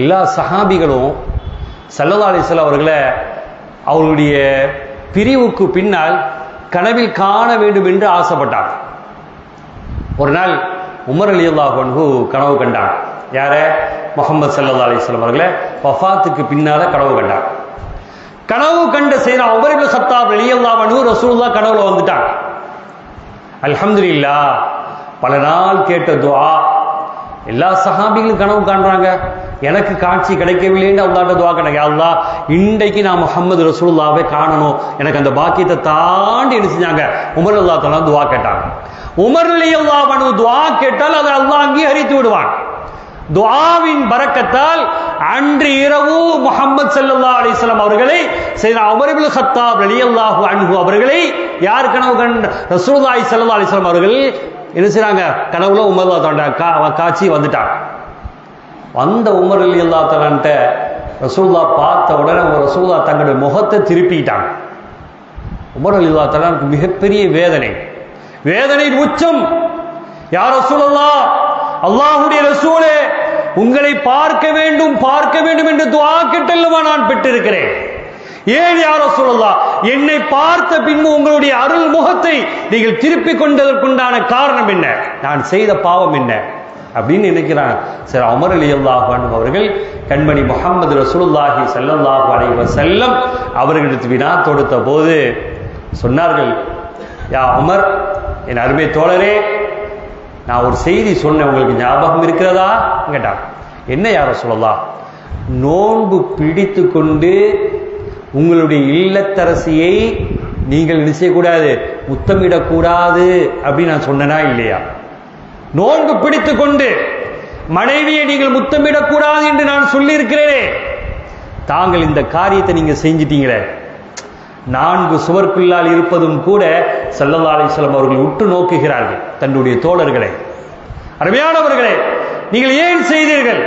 எல்லா சஹாபிகளும் ஸல்லல்லாஹு அலைஹி வஸல்லம் அவர்களை அவர்களுடைய பிரிவுக்கு பின்னால் கனவில் காண வேண்டும் என்று ஆசைப்பட்டார். ஒரு நாள் உமர் ரலியல்லாஹு அன்ஹு கனவு கண்டார். யார? முஹம்மது ஸல்லல்லாஹு அலைஹி வஸல்லம் அவர்களை வஃபாத்துக்கு பின்னால கனவு கண்டார். கனவு கண்ட செய்த உமர் இப்னு கத்தாப் ரலியல்லாஹு அன்ஹு ரசூலுல்லாஹ் கனவுல வந்துட்டாங்க. அல்ஹம்துலில்லாஹ், பல நாள் கேட்ட துஆ. எல்லா சஹாபிகளும் கனவு காண்றாங்க, எனக்கு காட்சி கிடைக்கவில்லைன்னு அல்லாஹ்ட்ட துஆ பண்ணாங்க. யா அல்லாஹ், இன்றைக்கு நான் முஹம்மது ரசூலுல்லாஹ்வை காணணும், எனக்கு அந்த பாக்கியத்தை தாண்டி என்ன செஞ்சாங்க, உமர் ரலியல்லாஹு தஆலா துஆ கேட்டாங்க. உமர் ரலியல்லாஹு அன்ஹு துஆ கேட்டால் அதை அல்லாஹ் அங்கீகரித்து விடுவான். துஆவின் பரக்கத்தால் அன்று இரவு முஹம்மது ஸல்லல்லாஹு அலைஹி வஸல்லம் அவர்களை சையதுனா உமர் இப்னு கத்தாப் ரலியல்லாஹு அன்ஹு அவர்களை யார் கனவு கண்ட? ரசூலுல்லாஹி ஸல்லல்லாஹு அலைஹி வஸல்லம் அவர்கள் என்ன செய்றாங்க, கனவுல உமர் ரலியல்லாஹு தஆலா காட்சி வந்துட்டாங்க. வந்த உமர் ரலியல்லாஹு தஆலாட்ட ரசூலுல்லாஹ் பார்த்த உடனே ரசூலுல்லாஹ் தங்களுடைய முகத்தை திருப்பிட்டாங்க. உமர் ரலியல்லாஹு தஆலாவுக்கு மிகப்பெரிய வேதனையின் உச்சம். யா ரசூலுல்லாஹ், அல்லாஹ்வுடைய ரசூலே, உங்களை பார்க்க வேண்டும் என்று துஆ கேட்டல்லவா நான் பெற்றிருக்கிறேன். ஏன் யா ரசூலுல்லாஹ், என்னை பார்த்த பின்பு உங்களுடைய அருள் முகத்தை நீங்கள் திருப்பிக் கொண்டதற்குண்டான காரணம் என்ன? நான் செய்த பாவம் என்ன அப்படின்னு நினைக்கிறாங்க. சரி, உமர் ரலியல்லாஹு அன்ஹு அவர்கள் கண்மணி முஹம்மது ரசூலுல்லாஹி ஸல்லல்லாஹு அலைஹி வஸல்லம் அவர்களுக்கு வினா தொடுத்த போது சொன்னார்கள், யா உமர், என் அருமை தோழரே, நான் ஒரு செய்தி சொன்னேன், உங்களுக்கு ஞாபகம் இருக்கிறதா கேட்டார். என்ன யா ரசூலுல்லாஹ்? நோன்பு பிடித்து கொண்டு உங்களுடைய இல்லத்தரசியை நீங்கள் என்ன செய்யக்கூடாது, முத்தமிடக்கூடாது அப்படின்னு நான் சொன்னேனா இல்லையா? நோன்பு பிடித்து கொண்டு மனைவியை நீங்கள் முத்தமிடக்கூடாது என்று நான் சொல்லி இருக்கிறேனே, தாங்கள் இந்த காரியத்தை நீங்க செஞ்சிட்டீங்களே. 4 சுவர்க்குள்ளால் இருப்பதும் கூட ஸல்லல்லாஹு அலைஹி வஸல்லம் அவர்கள் உற்று நோக்குகிறார்கள் தன்னுடைய தோழர்களை. அருமையானவர்களே, நீங்கள் ஏன் செய்தீர்கள்?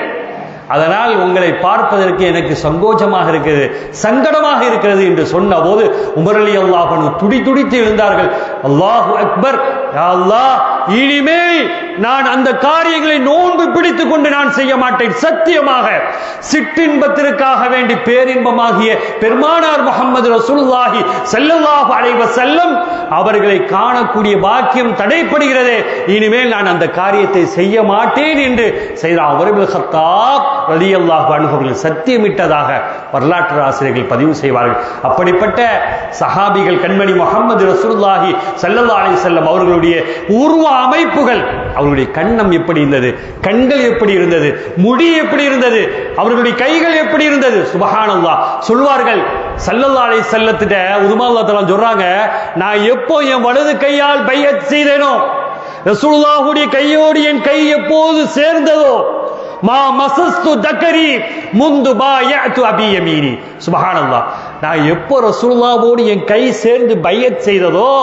அதனால் உங்களை பார்ப்பதற்கு எனக்கு சங்கோஜமாக இருக்கிறது, சங்கடமாக இருக்கிறது என்று சொன்ன போது உமர் ரலியல்லாஹு அன்ஹு துடித்து எழுந்தார்கள். அல்லாஹு அக்பர், யா அல்லாஹ், இனிமேல் நான் அந்த காரியங்களை நோன்பு பிடித்துக் கொண்டு நான் செய்ய மாட்டேன். சத்தியமாக சிற்றின்பத்திற்காக வேண்டி பேரின்பமாகிய பெருமானார் முஹம்மது ரசூலுல்லாஹி ஸல்லல்லாஹு அலைஹி வஸல்லம் அவர்களை காணக்கூடிய பாக்கியம் தடைப்படுகிறதே, இனிமேல் நான் அந்த காரியத்தை செய்ய மாட்டேன் என்று சையதுனா உமர் இப்னு கத்தாப் ரலியல்லாஹு அன்ஹு அவர்கள் சத்தியமிட்டதாக வரலாற்று ஆசிரியர்கள் பதிவு செய்வார்கள். அப்படிப்பட்ட சஹாபிகள் கண்மணி முஹம்மது ரசூலுல்லாஹி ஸல்லல்லாஹு அலைஹி வஸல்லம் அவர்களுடைய உருவ அமைப்புகள், அவர்களுடைய கண்ணம் எப்படி இருந்தது, கண்கள் எப்படி இருந்தது, முடி எப்படி இருந்தது, அவர்களுடைய கைகள் எப்படி இருந்தது. சுப்ஹானல்லாஹ். சொல்வார்கள், ஸல்லல்லாஹு அலைஹி வஸல்லத்திட்ட உதுமா அல்லாஹ் தஆலா சொல்றாங்க, நான் எப்போ என் வலது கையால் பைஅத் செய்தேனோ, ரசூலுல்லாஹுடைய கையோடு என் கை எப்போது சேர்ந்ததோ, மா மஸஸ்து தக்கரி முந்து பாயஅது அபி யமீனி. சுப்ஹானல்லாஹ். நான் எப்போ ரசூலுல்லாஹோடு என் கை சேர்ந்து பைஅத் செய்ததோ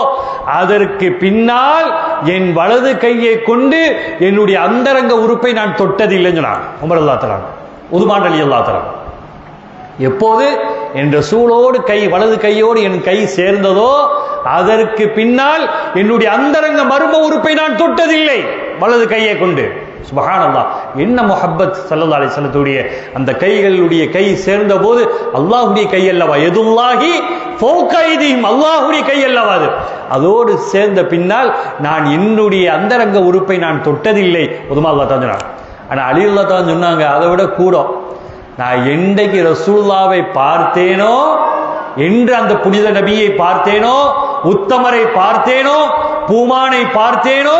அதற்கு பின்னால் என் வலது கையை கொண்டு என்னுடைய அந்தரங்க உறுப்பை நான் தொட்டதில்லைன்னு சொன்னாங்க உமர் ரலியல்லாஹு தஆலா. உதுமான் ரலியல்லாஹு தஆலா எப்போது என் ரசூலோடு வலது கையோடு என் கை சேர்ந்ததோ அதற்கு பின்னால் என்னுடைய அந்தரங்க மர்ம உறுப்பை நான் தொட்டதில்லை வலது கையை கொண்டு. சுப்ஹானல்லாஹ். என்ன முஹப்பத் ஸல்லல்லாஹு அலைஹி வஸல்லத்துடைய அந்த கைகளுடைய கை சேர்ந்த போது அல்லாஹ்வுடைய கை அல்லவா, யதுல்லாஹி ஃபௌக ஐதிஹிம், அல்லாஹ்வுடைய கை அல்லவா அது. அதோடு சேர்ந்த பின்னால் நான் என்னுடைய அந்தரங்க உறுப்பை நான் தொட்டதில்லை உதுமா அல்லாஹ் தான் சொன்னாங்க. ஆனா அலி அல்லாஹ் தான் சொன்னாங்க, அதை விட கூட, நான் என்றைக்கு ரசூலுல்லாஹ்வை பார்த்தேனோ, என்று அந்த புனித நபியை பார்த்தேனோ, உத்தமரை பார்த்தேனோ, பூமானை பார்த்தேனோ,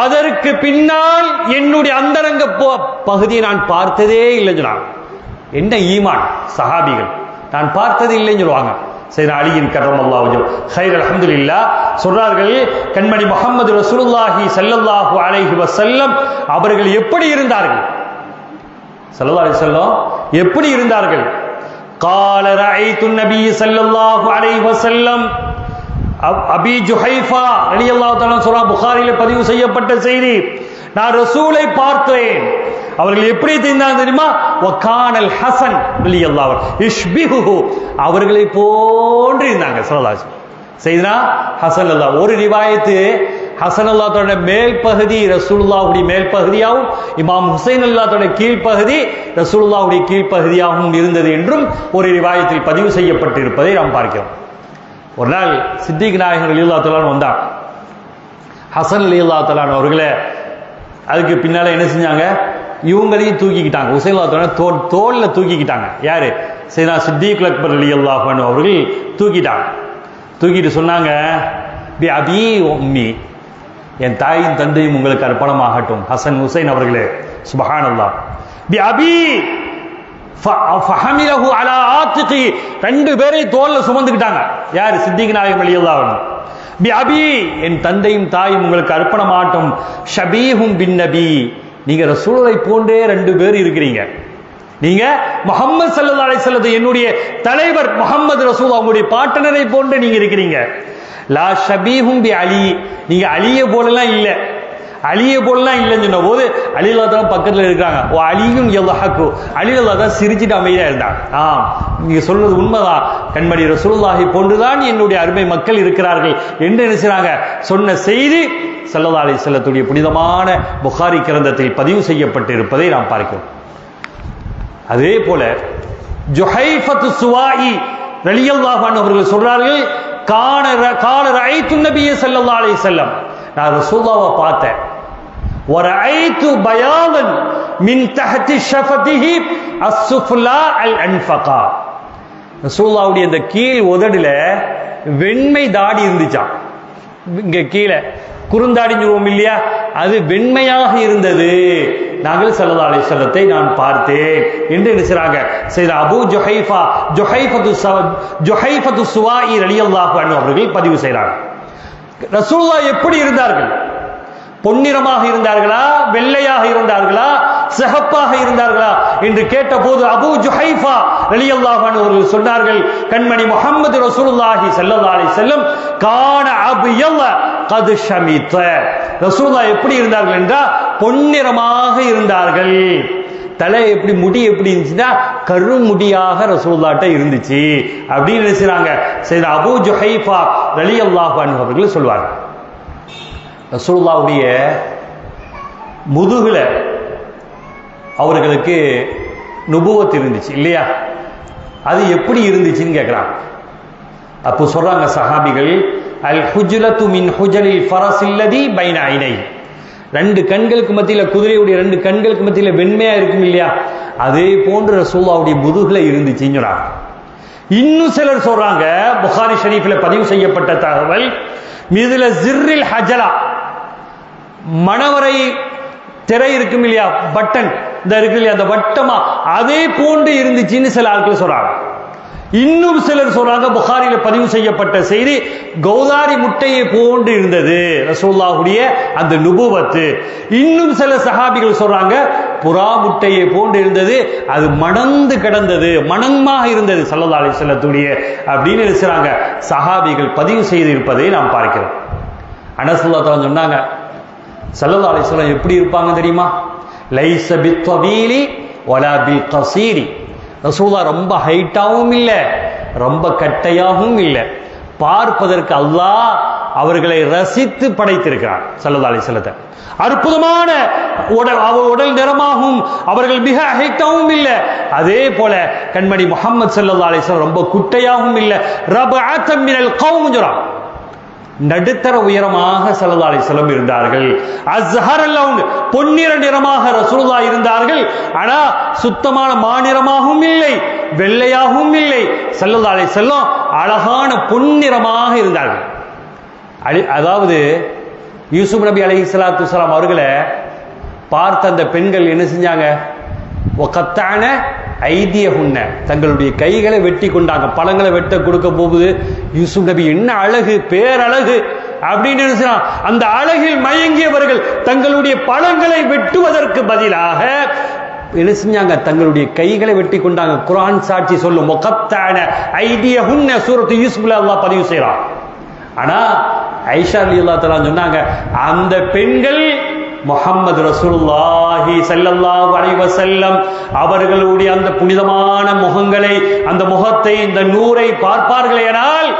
அதற்கு பின்னால் என்னுடைய அந்தரங்க பகுதியை நான் பார்த்ததே இல்லை சொன்னாங்க. என்ன ஈமான் சஹாபிகள், நான் பார்த்தது இல்லைன்னு சொல்லுவாங்க. சையதுனா அலியின் கர்ரமல்லாஹு வஜஹு கைர் அல்ஹம்துலில்லாஹ் சொல்றார்கள், கண்மணி முஹம்மது ரசூலுல்லாஹி ஸல்லல்லாஹு அலைஹி வஸல்லம் அவர்கள் எப்படி இருந்தார்கள், ஸல்லல்லாஹு அலைஹி வஸல்லம் எப்படி இருந்தார்கள்? قال رأيت النبي صلى الله عليه وسلم அபி ஜுஹைஃபா ரலியல்லாஹு தஆலா சொல்றா, புகாரியில பதிவு செய்யப்பட்ட செய்தி, நான் ரசூலை பார்த்தேன். அவர்கள் எப்படி இருந்தாங்க தெரியுமா? வகானல் ஹசன் ரலியல்லாஹு இஷ்பிஹு, அவர்களை போன்று இருந்தாங்க ஸல்லல்லாஹு அலைஹி வஸல்லம். செய்தனா ஹசன் அல்லாஹ். ஒரு ரிவாயத்து ஹசன் அல்லாஹ்வோட மேல் பகுதி ரசூலுல்லாஹ்வுடைய மேல் பகுதியாகவும், இமாம் ஹுசைன் அல்லாஹ்வோட கீழ்ப்பகுதி ரசூலுல்லாஹ்வுடைய கீழ்ப்பகுதியாகவும் இருந்தது என்றும் ஒரு ரிவாயத்தில் பதிவு செய்யப்பட்டிருப்பதை நாம் பார்க்கிறோம். ஒரு நாள் சித்திக் நாயகர் ரலியல்லாஹு தஆலா வந்தார். ஹசன் ரலியல்லாஹு தஆலா அவர்களை அதுக்கு பின்னால என்ன செஞ்சாங்க? இவங்களையும் தூக்கிக்கிட்டாங்க. ஹுசைன் ரலியல்லாஹு தஆலா தோல்ல தூக்கிக்கிட்டாங்க. யாரு? சையதுனா சித்திக் அக்பர் ரலியல்லாஹு அன்ஹு அவர்கள் தூக்கிட்டாங்க. தூக்கிட்டு சொன்னாங்க, பி அபி உம்மி, என் தாயின் தந்தையும் உங்களுக்கு அர்ப்பணமாகட்டும் ஹசன் ஹுசைன் அவர்களே. சுப்ஹானல்லாஹ். பி அபி ஃபஹமிலஹு அலா ஆத்திகி, ரெண்டு பேரை தோல்ல சுமந்துக்கிட்டாங்க. யார்? சித்திக் நாயகம் ரலியல்லாஹு அன்ஹு. பி அபி, என் தந்தையும் தாயும் உங்களுக்கு அர்ப்பணமாகட்டும். ஷபீஹும் பின் நபி, நீங்க ரசூலை போன்றே ரெண்டு பேர் இருக்கிறீங்க. நீங்க முஹம்மது ஸல்லல்லாஹு அலைஹி வஸல்லம் என்னுடைய தலைவர் முஹம்மது ரசூல் அவங்களுடைய பாட்டனரை போன்று நீங்க இருக்கிறீங்க. லா ஷபீஹும் பி அலி, நீங்க அலியை போலலாம் இல்ல, அலியை போலலாம் இல்லைன்னு சொன்ன போது அலி ரலியல்லாஹு தஆலா பக்கத்துல இருக்காங்க. ஓ அலியும் யல்ஹகு, அலி ரலியல்லாஹு தஆலா சிரிச்சிட்டு அமைதியா இருந்தாங்க. நீங்க சொல்றது உண்மைதான், கண்மணி ரசூலுல்லாஹி போன்றுதான் என்னுடைய அருமை மக்கள் இருக்கிறார்கள் என்று நினைச்சாங்க. சொன்ன செய்தி ஸல்லல்லாஹு அலைஹி வஸல்லத்துடைய புனிதமான புகாரி கிரந்தத்தில் பதிவு செய்யப்பட்டு இருப்பதை நாம் பார்க்கிறோம். அதே போல ஜுஹைஃபத்து சுவாயி ரலியல்லாஹு அன்ஹு அவர்கள் சொல்றார்கள், கான ரஅய்து நபிய ஸல்லல்லாஹு அலைஹி வஸல்லம், நான் ரசூலுல்லாஹ்வை பார்த்தேன். வரஅய்து பயாதன் மின் தஹ்தி ஷஃபதிஹி அஸ்ஸுஃப்லா அல் அன்ஃபகா, ரசூலுல்லாஹ்வுடைய இந்த கீழ் உதடுல வெண்மை தாடி இருந்துச்சாம். இங்க கீழே குறுந்தாடின்னு சொல்லுவோம் இல்லையா, அது வெண்மையாக இருந்தது. நாங்கள் ஸல்லல்லாஹு அலைஹி வஸல்லத்தை நான் பார்த்தேன் என்று நினைச்சாங்க. சையத் அபூ ஜுஹைஃபா ஜுஹைஃபத்து சுவாயி ரலியல்லாஹு அன்ஹு அவர்கள் பதிவு செய்கிறார்கள். ரசூலுல்லாஹ் எப்படி இருந்தார்கள்? பொன்னிறமாக இருந்தார்களா, வெள்ளையாக இருந்தார்களா, சிகப்பாக இருந்தார்களா என்று கேட்டபோது அபூ ஜுஹைஃபா ரலியல்லாஹு அன்ஹு அவர்கள் சொன்னார்கள், கண்மணி முஹம்மது ரசூலுல்லாஹி ஸல்லல்லாஹு அலைஹி வஸல்லம் கான அப்யல கத் ஷமித, ரசூலுல்லாஹ் எப்படி இருந்தார்கள் என்றால் பொன்னிறமாக இருந்தார்கள். தலை எப்படி, முடி எப்படி இருந்துச்சுன்னா கருமுடியாக ரசூலுல்லாஹ்ட்ட இருந்துச்சு அப்படின்னு நினைச்சாங்க. சையத் அபூ ஜுஹைஃபா ரலியல்லாஹு அன்ஹு அவர்கள் சொல்வார்கள், ரசூலுல்லாஹ்வுடைய முதுகுல அவர்களுக்கு நுபுவத் இருந்துச்சு இல்லையா, அது எப்படி இருந்துச்சுன்னு கேட்கிறாங்க. அப்போ சொல்றாங்க சஹாபிகள், அல் ஹுஜ்லத்து மின் ஹுஜலில் ஃபரஸில்லதி பைன ஐனை, ரெண்டு கண்களுக்கு மத்தியில, குதிரையுடைய ரெண்டு கண்களுக்கு மத்தியில வெண்மையா இருக்கும் இல்லையா, அதே போன்று ரசூலுல்லாஹ்வுடைய முதுகுல இருந்துச்சுன்னு சொல்றாங்க. இன்னும் சிலர் சொல்றாங்க, புகாரி ஷரீஃப்ல பதிவு செய்யப்பட்ட தகவல், மிதுல ஜிர்ரில் ஹஜலா, மணவரை திரை இருக்கும் இல்லையா, பட்டன் இந்த இருக்கு இல்லையா, அந்த வட்டமா அதே போன்று இருந்துச்சுன்னு சில ஆட்கள் சொல்றாங்க. இன்னும் சிலர் சொல்றாங்க, புகாரில பதிவு செய்யப்பட்ட செய்தி, கௌதாரி முட்டையை போன்று இருந்தது ரசூலுல்லாஹ்வுடைய அந்த நுபுவத்து. இன்னும் சில சஹாபிகள் சொல்றாங்க, புறா முட்டையை போன்று இருந்தது, அது மணந்து கிடந்தது, மணமாக இருந்தது ஸல்லல்லாஹு அலைஹி வஸல்லத்துடைய அப்படின்னு நினைச்சாங்க. சஹாபிகள் பதிவு செய்திருப்பதை நாம் பார்க்கிறோம். அனஸ் ரலியல்லாஹு அன்ஹு சொன்னாங்க, ஸல்லல்லாஹு அலைஹி வஸல்லம் எப்படி இருப்பாங்க தெரியுமா? லைஸ பித்தவீலி வலா பில் கஸீரி, ரசூலுல்லாஹ் ரொம்ப ஹைட்டாவும் இல்லை, ரொம்ப கட்டையாகவும் இல்லை, பார்ப்பதற்கு அல்லாஹ் அவர்களை ரசித்து படைத்திருக்கிறார் ஸல்லல்லாஹு அலைஹி வஸல்லத்தை. அற்புதமான உடல் நிறமாகவும் அவர்கள் மிக ஹைட்டாவும் இல்லை, அதே போல கண்மணி முஹம்மது ஸல்லல்லாஹு அலைஹி வஸல்லம் ரொம்ப குட்டையாகவும் இல்லை, ரபஅத்தம் மினல் கௌம் ஜுரா, நடுத்தர உயரமாக ஸல்லல்லாஹு அலைஹி வஸல்லம் இருந்தார்கள். அஸ்ஹரல் லௌன், பொன்னிற நிறமாக ரசூலுல்லாஹ் இருந்தார்கள். ஆனா சுத்தமான மாநிறமாகவும் இல்லை, வெள்ளையாகவும் இல்லை, ஸல்லல்லாஹு அலைஹி வஸல்லம் அழகான பொன்னிறமாக இருந்தார்கள். அதாவது யூசுப் நபி அலைஹிஸ்ஸலாத்து வஸ்ஸலாம் அவர்களை பார்த்த அந்த பெண்கள் என்ன செஞ்சாங்க? வகத்தான ஐதியஹுன்ன, தங்களுடைய கைகளை வெட்டி கொண்டாங்க. பழங்களை வெட்ட கொடுக்க போகுது, யூசுப் நபி என்ன அழகு, பேரழகு அப்படின்னு நினைச்சான். அந்த அழகில் மயங்கியவர்கள் தங்களுடைய பழங்களை வெட்டுவதற்கு பதிலாக என்ன செஞ்சாங்க, தங்களுடைய கைகளை வெட்டி கொண்டாங்க. குர்ஆன் சாட்சி சொல்லும், வகத்தஅன ஐதியஹுன்ன சூரத்து யூசுஃப்ல அல்லாஹ் பதிவு செய்றான். ஆனா ஆயிஷா ரலியல்லாஹு தஆலா சொன்னாங்க, அந்த பெண்கள் முஹம்மது ரசூலுல்லாஹி ஸல்லல்லாஹு அலைஹி வஸல்லம் அவர்களுடைய அந்த புனிதமான முகங்களை, அந்த முகத்தை, இந்த நூரை பார்ப்பார்களேனால்,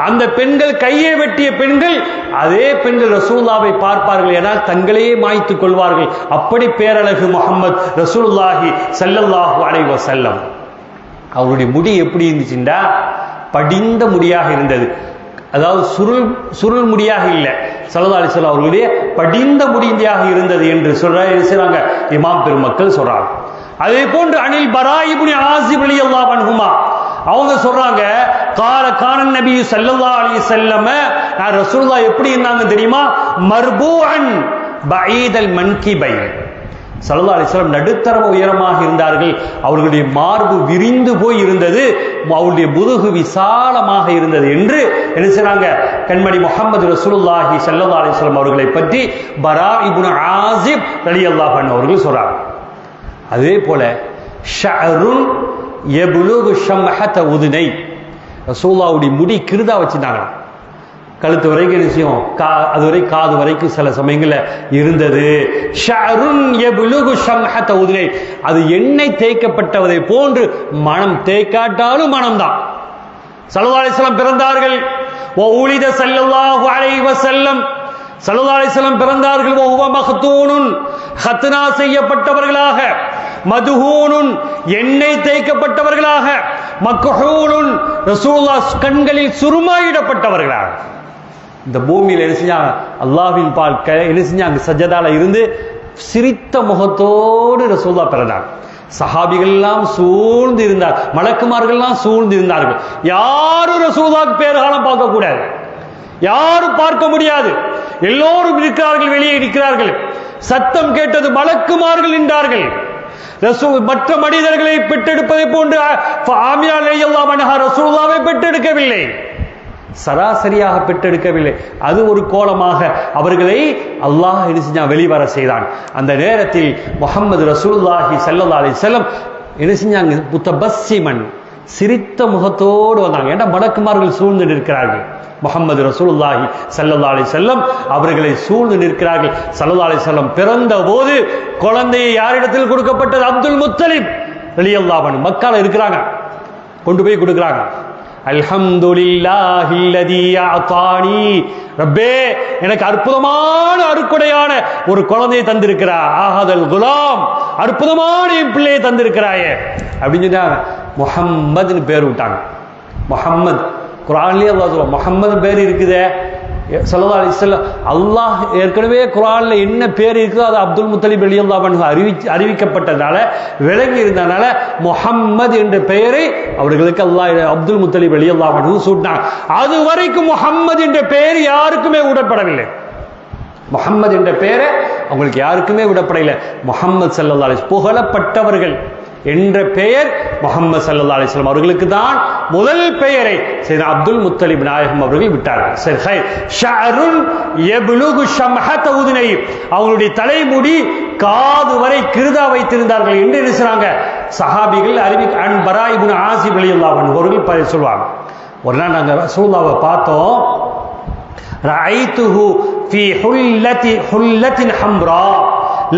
அந்த பெண்கள் கையை வெட்டிய பெண்கள் அதே பெண்கள் ரசூலுல்லாஹை பார்ப்பார்கள் ஏனால் தங்களையே மாய்த்துக் கொள்வார்கள். அப்படி பேரழகு முஹம்மது ரசூலுல்லாஹி ஸல்லல்லாஹு அலைஹி வஸல்லம். அவருடைய முடி எப்படி இருந்துச்சுண்டா, படிந்த முடியாக இருந்தது. அதாவது சுருள் முடியாக இல்லை. ஸல்லல்லாஹு அலைஹி வஸல்லம் அவர்களுடைய படிந்த முடியாக இருந்தது என்று சொல்றாங்க இமாம் பெருமக்கள் சொல்றாங்க. அதே போன்று அனில் பரா இப்னு ஆஸிப் ரலியல்லாஹு அன்ஹுமா அவங்க சொல்றாங்க, கான நபி ஸல்லல்லாஹு அலைஹி வஸல்லம், ரசூலுல்லாஹ் எப்படி இருந்தாங்க தெரியுமா, மர்பூஅன் பஈதல் மன்கிபைன். ஸல்லல்லாஹு அலைஹி வஸல்லம் நடுத்தர உயரமாக இருந்தார்கள். அவர்களுடைய மார்பு விரிந்து போய் இருந்தது, அவருடைய முதுகு விசாலமாக இருந்தது என்று என்ன செய்றாங்க, கண்மணி முஹம்மது ரசூலுல்லாஹி ஸல்லல்லாஹு அலைஹி வஸல்லம் அவர்களை பற்றி பரா இப்னு ஆஸிப் ரலியல்லாஹு அன்ஹு அவர்கள் சொல்றாங்க. அதே போல ஷஅருன் யப்லுகு ஷம்ஹத உதுனை, ரசூலுல்லாஹ்வுடைய முடி கிருதா வச்சிருந்தாங்க. கழுத்து வரைக்கும் விஷயம், அதுவரை காது வரைக்கும் சில சமயங்களில் இருந்தது. ஷஅருன் யப்லுகு ஷம்ஹத உதுனை, அது எண்ணெய் தேய்க்கப்பட்டதை போன்று மனம் தேய்க்காட்டாலும் மனம்தான். ஸல்லல்லாஹு அலைஹி வஸல்லம் பிறந்தார்கள். வஉலித ஸல்லல்லாஹு அலைஹி வஸல்லம், ஸல்லல்லாஹு அலைஹி வஸல்லம் பிறந்தார்கள். வஹுவ மக்தூனுன், ஹத்னா செய்யப்பட்டவர்களாக, மதுஹூனுன், எண்ணெய் தேய்க்கப்பட்டவர்களாக, மக்ஹூலுன், ரசூலுல்லாஹ் கண்களில் சுருமாயிடப்பட்டவர்களாக. இந்த பூமியில் என்ன செஞ்சாங்க, அல்லாஹ்வின் பால் என்ன செஞ்சாங்க, சஜதால இருந்து சிரித்த முகத்தோடு ரசூலுல்லாஹ் பிறந்தார். சஹாபிகள் எல்லாம் சூழ்ந்து இருந்தார், மலக்குமார்கள் எல்லாம் சூழ்ந்து இருந்தார்கள். யாரும் ரசூலுல்லாஹ்க்கு பேர்காலம் பார்க்க கூடாது, யாரும் பார்க்க முடியாது. எல்லோரும் இருக்கிறார்கள், வெளியே இருக்கிறார்கள். சத்தம் கேட்டது, மலக்குமார்கள் நின்றார்கள். மற்ற மனிதர்களை பெற்றெடுப்பதை போன்று ஆமினா ரலியல்லாஹு அன்ஹா ரசூலுல்லாஹ்வை பெற்றெடுக்கவில்லை, சராசரியாக பெற்றெடுக்கவில்லை. அது ஒரு கோலமாக அவர்களை அல்லாஹ் என்ன செஞ்சான், வெளிவர செய்தான். அந்த நேரத்தில் முஹம்மது ரசூலுல்லாஹி ஸல்லல்லாஹு அலைஹி வஸல்லம் என்ன செஞ்சாங்க, முத்தபஸ்ஸிமன், சிரித்த முகத்தோடு வந்தாங்க. ஏன்னா மலக்குமார்கள் சூழ்ந்து நிற்கிறார்கள். முஹம்மது ரசூலுல்லாஹி ஸல்லல்லாஹு அலைஹி வஸல்லம் அவர்களை சூழ்ந்து நிற்கிறார்கள். ஸல்லல்லாஹு அலைஹி வஸல்லம் பிறந்த போது குழந்தையை யாரிடத்தில் கொடுக்கப்பட்டது, அப்துல் முத்தலிப் ரலியல்லாஹு அன்ஹு. மக்கால இருக்கிறாங்க, கொண்டு போய் கொடுக்குறாங்க. அல்ஹம்துலில்லாஹில்லதீ அதானி, ரப்பே எனக்கு அற்புதமான அருக்குடையான ஒரு குழந்தையை தந்திருக்கிறா, ஆஹதல் குலாம், அற்புதமான என் பிள்ளையை தந்திருக்கிறாயே அப்படின்னு சொன்னாங்க. முஹம்மதுன்னு பேர் விட்டாங்க. முஹம்மது குர்ஆன்லயே அல்லாஹ் சொல்லுவான், முஹம்மது பேர் இருக்குதே. ஸல்லல்லாஹு அலைஹி வஸல்லம் அல்லாஹ் ஏற்கனவே குர்ஆன்ல என்ன பேர் இருக்குதோ அது அப்துல் முத்தலிப் ரலியல்லாஹு அன்ஹு அறிவிக்கப்பட்டதால, விளங்கி இருந்தனால முஹம்மது என்ற பெயரை அவர்களுக்கு அல்லாஹ் அப்துல் முத்தலிப் ரலியல்லாஹு அன்ஹு சூட்டினாங்க. அது வரைக்கும் முஹம்மது என்ற பெயர் யாருக்குமே விடப்படவில்லை. முஹம்மது என்ற பெயரை அவங்களுக்கு யாருக்குமே விடப்படவில்லை. முஹம்மது ஸல்லல்லாஹு அலைஹி வஸல்லம் புகழப்பட்டவர்கள் என்ற பெயர் முஹம்மது ஸல்லல்லாஹு அலைஹி வஸல்லம் அவர்களுக்கு தான் முதல் பெயரை சையதுனா அப்துல் முத்தலிப் நாயகம் அவர்கள் விட்டார்கள். சரி, ஹைர். ஷஅருன் யப்லுகு ஷம்ஹத உதுனை, அவங்களுடைய தலைமுடி காது வரை கிருதா வைத்திருந்தார்கள் என்று நினைச்சாங்க சஹாபிகள். அன் பரா இப்னு ஆஸிப் ரலியல்லாஹு அன்ஹு அவர்கள் சொல்வாங்க, ஒரு நாள் நாங்க ரசூலுல்லாஹ்வை பார்த்தோம். ரஅய்துஹு ஃபீ ஹுல்லத்தின் ஹம்ரா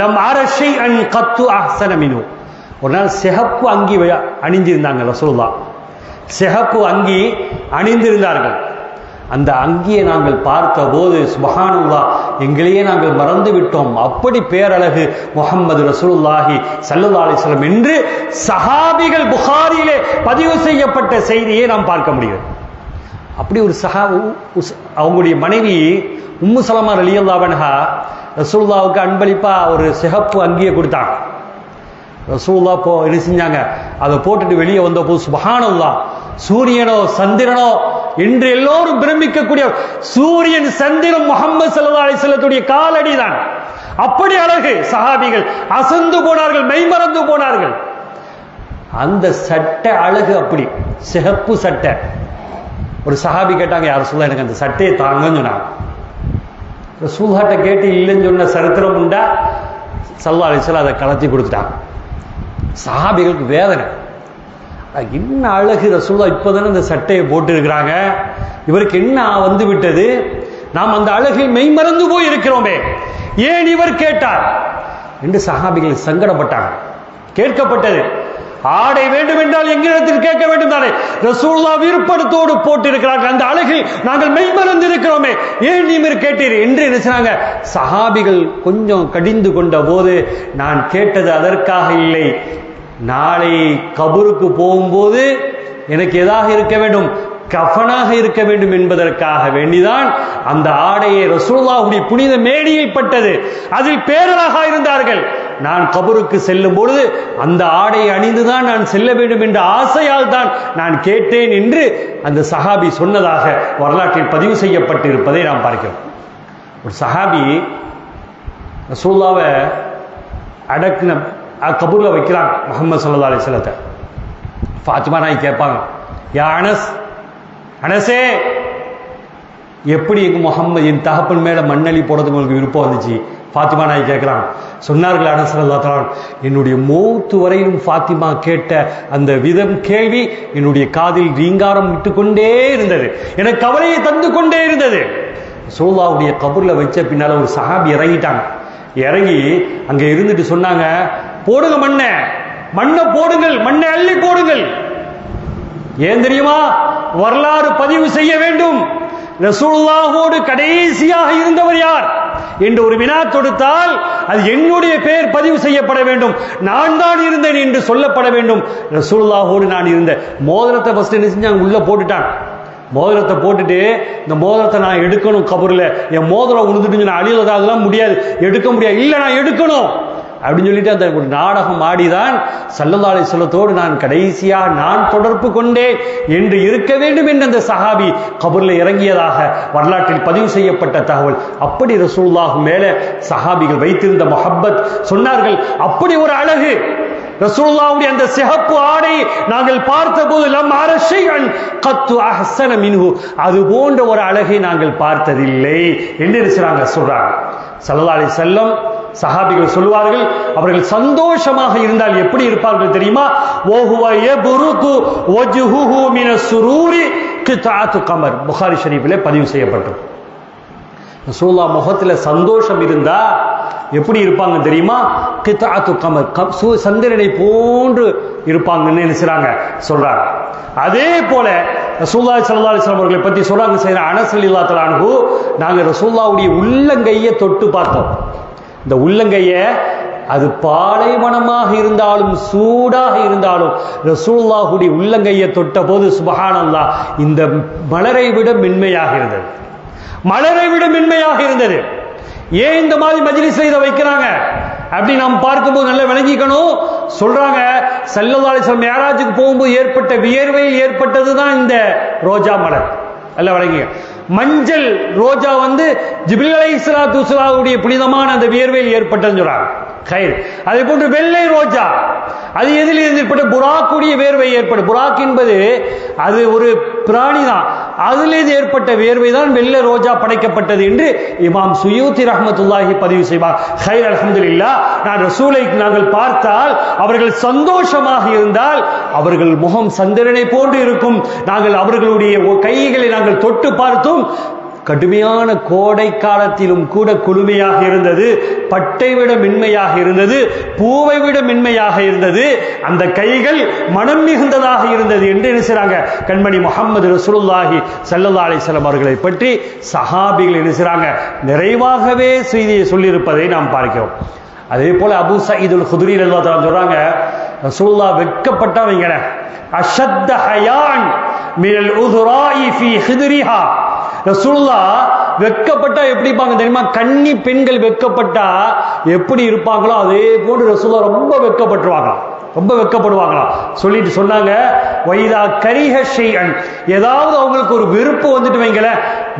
லம் அர ஷைஅன் கத்து அஹ்ஸன மின்ஹு. ஒரு நாள் சிகப்பு அங்கி அணிந்திருந்தாங்க ரசூலுல்லாஹ், சிகப்பு அங்கி அணிந்திருந்தார்கள். அந்த அங்கியை நாங்கள் பார்த்த போது சுப்ஹானல்லாஹ், எங்களையே நாங்கள் மறந்து விட்டோம், அப்படி பேரழகு முஹம்மது ரசூலுல்லாஹி ஸல்லல்லாஹு அலைஹி வஸல்லம் என்று சஹாபிகள் புகாரியிலே பதிவு செய்யப்பட்ட செய்தியை நாம் பார்க்க முடியும். அப்படி ஒரு அவங்களுடைய மனைவி உம்மு சலமா ரலியல்லாஹு அன்ஹா ரசூலுல்லாஹ்வுக்கு அன்பளிப்பா ஒரு சிகப்பு அங்கியை கொடுத்தாங்க. ரசூலுல்லாஹ் என்ன செஞ்சாங்க, அதை போட்டுட்டு வெளியே வந்த போது சுப்ஹானல்லாஹ், சூரியனோ சந்திரனோ என்று எல்லோரும் பிரமிக்கக்கூடிய சூரியன் சந்திரன் முஹம்மது ஸல்லல்லாஹு அலைஹி வஸல்லத்துடைய காலடி தான். அப்படி அழகு. சஹாபிகள் அசந்து போனார்கள், மெய்மறந்து போனார்கள். அந்த சட்டை அழகு, அப்படி சிகப்பு சட்டை. ஒரு சஹாபி கேட்டாங்க, யார் ரசூலுல்லாஹ் எனக்கு அந்த சட்டையை தாங்கன்னு சொன்னாங்க. ரசூலுல்லாஹ்ட்ட கேட்டு இல்லைன்னு சொன்ன சரித்திரம் உண்டா? ஸல்லல்லாஹு அலைஹி வஸல்லம் அதை கலத்தி கொடுத்துட்டாங்க. சஹாபிகளுக்கு வேதனை. என்ன அழகு ரசூலுல்லாஹ் இப்பதானே இந்த சட்டையை போட்டு இருக்கிறாங்க, இவருக்கு என்ன வந்து விட்டது, நாம் அந்த அழகில் மெய்மறந்து போய் இருக்கிறோமே, ஏன் இவர் கேட்டார் என்று சஹாபிகள் சங்கடப்பட்டாங்க. கேட்கப்பட்டது, ஆடை வேண்டும் என்றால் எங்களிடத்தில் கேட்க வேண்டும் தானே, ரசூலுல்லாஹ் விருப்பத்தோடு போட்டு இருக்கிறார்கள், அந்த அழகில் நாங்கள் மெய்மறந்து இருக்கிறோமே, ஏன் நீர் கேட்டீர் என்று நினைச்சாங்க. சஹாபிகள் கொஞ்சம் கடிந்து கொண்ட போது, நான் கேட்டது அதற்காக இல்லை, நாளை கபருக்கு போகும்போது எனக்கு எதாக இருக்க வேண்டும், கஃனாக இருக்க வேண்டும் என்பதற்காக வேண்டிதான் அந்த ஆடையை ரசூலுல்லாஹுடைய புனித மேனியில் பட்டது, அதில் பேரழகாக இருந்தார்கள். நான் கபருக்கு செல்லும் பொழுது அந்த ஆடையை அணிந்துதான் நான் செல்ல வேண்டும் என்ற ஆசையால் தான் நான் கேட்டேன் என்று அந்த சஹாபி சொன்னதாக வரலாற்றில் பதிவு செய்யப்பட்டு இருப்பதை நாம் பார்க்கிறோம். ஒரு சஹாபி ரசூலுல்லாஹ்வை அடக்குன கபூர்ல வைக்கிறாங்க முஹம்மது ஸல்லல்லாஹு அலைஹி வஸல்லத்தை. ஃபாத்திமா நாய் கேட்பாங்க, யா அனஸ், அனஸே எப்படி எங்க முஹம்மது என் தகப்பன் மேல மண்ணலி போடுறதுக்கு உங்களுக்கு விருப்பம் வந்துச்சு? ஃபாத்திமா நாய் கேட்கிறாங்க. சொன்னார்கள் அனஸ் ரலியல்லாஹு தஆலா, என்னுடைய மௌத்து வரையிலும் ஃபாத்திமா கேட்ட அந்த விதம் கேள்வி என்னுடைய காதில் ரீங்காரம் விட்டுக்கொண்டே இருந்தது, எனக்கு கவலையை தந்து கொண்டே இருந்தது. ரசூலுல்லாஹ்வுடைய கபூர்ல வச்ச பின்னால ஒரு சஹாபி இறங்கிட்டாங்க. இறங்கி அங்க இருந்துட்டு சொன்னாங்க, போடுங்க மண்ணை போடுங்கள், மண்ணை அள்ளி போடுங்கள். ஏன் தெரியுமா? வரலாறு பதிவு செய்ய வேண்டும், ரசூலுல்லாஹோடு கடைசியாக இருந்தவர் யார் என்று ஒரு வினா தொடுத்தால் அது என்னுடைய பெயர் பதிவு செய்யப்பட வேண்டும், நான் தான் இருந்தேன் என்று சொல்லப்பட வேண்டும். ரசூலுல்லாஹோடு நான் இருந்த மோதிரத்தை ஃபர்ஸ்ட் என்ன செஞ்சாங்க, உள்ள போட்டுட்டான். மோதிரத்தை போட்டுட்டு, இந்த மோதிரத்தை நான் எடுக்கணும், கபூர்ல என் மோதிரம் விழுந்துட்டு நான் அழியறதாகலாம் முடியாது, எடுக்க முடியாது, இல்ல நான் எடுக்கணும் அப்படின்னு சொல்லிட்டு அந்த ஒரு நாடகம் ஆடிதான் ஸல்லல்லாஹு அலைஹி வஸல்லத்தோடு நான் கடைசியா நான் தொடர்பு கொண்டேன் என்று இருக்க வேண்டும் என்று அந்த சஹாபி கபூர்ல இறங்கியதாக வரலாற்றில் பதிவு செய்யப்பட்ட தகவல். அப்படி ரசூலுல்லாஹ் மேல சஹாபிகள் வைத்திருந்த முஹப்பத் சொன்னார்கள். அப்படி ஒரு அழகு ரசூலுல்லாஹ்வுடைய அந்த சிகப்பு ஆடை நாங்கள் பார்த்தபோது லம் அர ஷைஅன் கத்து அஹ்ஸன மின்ஹு, அது போன்ற ஒரு அழகை நாங்கள் பார்த்ததில்லை என்று சொல்றாங்க. ஸல்லல்லாஹு அலைஹி வஸல்லம் சஹாபிகள் சொல்வார்கள், அவர்கள் சந்தோஷமாக இருந்தால் எப்படி இருப்பார்கள் தெரியுமா? வஹுவ யபுருக்கு வஜ்ஹுஹு மினஸ் சுரூரி கிதாஅத்து கமர், புகாரி ஷரீஃபிலே பதிவு செய்யப்பட்டிருக்கும். ரசூலுல்லாஹ் முகத்துல சந்தோஷம் இருந்தா எப்படி இருப்பாங்க தெரியுமா? கிதாஅத்து கமர், சந்திரனை போன்று இருப்பாங்கன்னு நினைச்சாங்க சொல்றாங்க. அதே போல ரசூலுல்லாஹி ஸல்லல்லாஹு அலைஹி வஸல்லம் அவர்களை பற்றி சொல்றாங்க செய்யற அனஸ் ரலியல்லாஹு தஆலா அன்ஹு, நாங்க ரசூலுல்லாஹ்வுடைய உள்ளங்கையை தொட்டு பார்த்தோம். இந்த உள்ளங்கைய அது பாலைவனமாக இருந்தாலும் சூடாக இருந்தாலும் ரசூலுல்லாஹ்வுடைய உள்ளங்கையை தொட்ட போது சுப்ஹானல்லாஹ் இந்த மலரை விட மென்மையாக இருந்தது, மலரை விட மென்மையாக இருந்தது. ஏன் இந்த மாதிரி மஜ்லிஸ்ல இதை வைக்கிறாங்க அப்படி நாம் பார்க்கும்போது நல்லா விளங்கிக்கணும். சொல்றாங்க ஸல்லல்லாஹு அலைஹி வஸல்லம் மிஅராஜுக்கு போகும்போது ஏற்பட்ட வியர்வையில் ஏற்பட்டதுதான் இந்த ரோஜா மலர். நல்லா விளங்கிங்க. மஞ்சள் ரோஜா ஜிப்ரீல் அலைஹிஸ்ஸலாத்து வஸ்ஸலாமுடைய புனிதமான அந்த வியர்வையில் ஏற்பட்டதுன்னு சொல்றாங்க. கயிறு அதே போன்று வெள்ளை ரோஜா, அது எதில் ஏற்பட்ட புராக்குடைய வேர்வை ஏற்படும். புராக் என்பது அது ஒரு பிராணி தான், அதிலிருந்து ஏற்பட்ட வேர்வை தான் வெள்ளை ரோஜா படைக்கப்பட்டது என்று இமாம் சுயூத்தி ரஹ்மத்துல்லாஹி பதிவு செய்வார். ஹைர் அல்ஹம்துலில்லாஹ். நான் ரசூலை நாங்கள் பார்த்தால் அவர்கள் சந்தோஷமாக இருந்தால் அவர்கள் முகம் சந்திரனை போன்று இருக்கும். நாங்கள் அவர்களுடைய கைகளை நாங்கள் தொட்டு பார்த்தோம், கடுமையான கோடை காலத்திலும் கூட குளுமையாக இருந்தது, பட்டை விட மென்மையாக இருந்தது, பூவை விட மென்மையாக இருந்தது, அந்த கைகள் மனம் மிகுந்ததாக இருந்தது என்று நினைச்சாங்க. கண்மணி முஹம்மது ரசூலுல்லாஹி ஸல்லல்லாஹு அலைஹி வஸல்லம் அவர்களை பற்றி சஹாபிகள் நினைச்சாங்க நிறைவாகவே செய்தியை சொல்லியிருப்பதை நாம் பார்க்கிறோம். அதே போல அபூ சயீதுல் குத்ரி ரலியல்லாஹு அன்ஹு சொல்றாங்க, ரசூலுல்லாஹ் வெட்கப்பட்டவங்க அஷத்த ஹயான் மினல் உதுராஇ ஃபீ ஹித்ரிஹா. ரசூலுல்லாஹ் வெட்கப்பட்டா எப்படி இருப்பாங்க தெரியுமா? கன்னி பெண்கள் வெட்கப்பட்டா எப்படி இருப்பாங்களோ அதே போன்று ரசூலுல்லாஹ் ரொம்ப வெட்கப்பட்டுருவாங்க, ரொம்ப வெட்கப்படுவாங்களா. சொல்லிட்டு சொன்னாங்க, வைதா கரிஹ ஷைஅன், ஏதாவது அவங்களுக்கு ஒரு வெறுப்பு வந்துட்டு வைங்கள,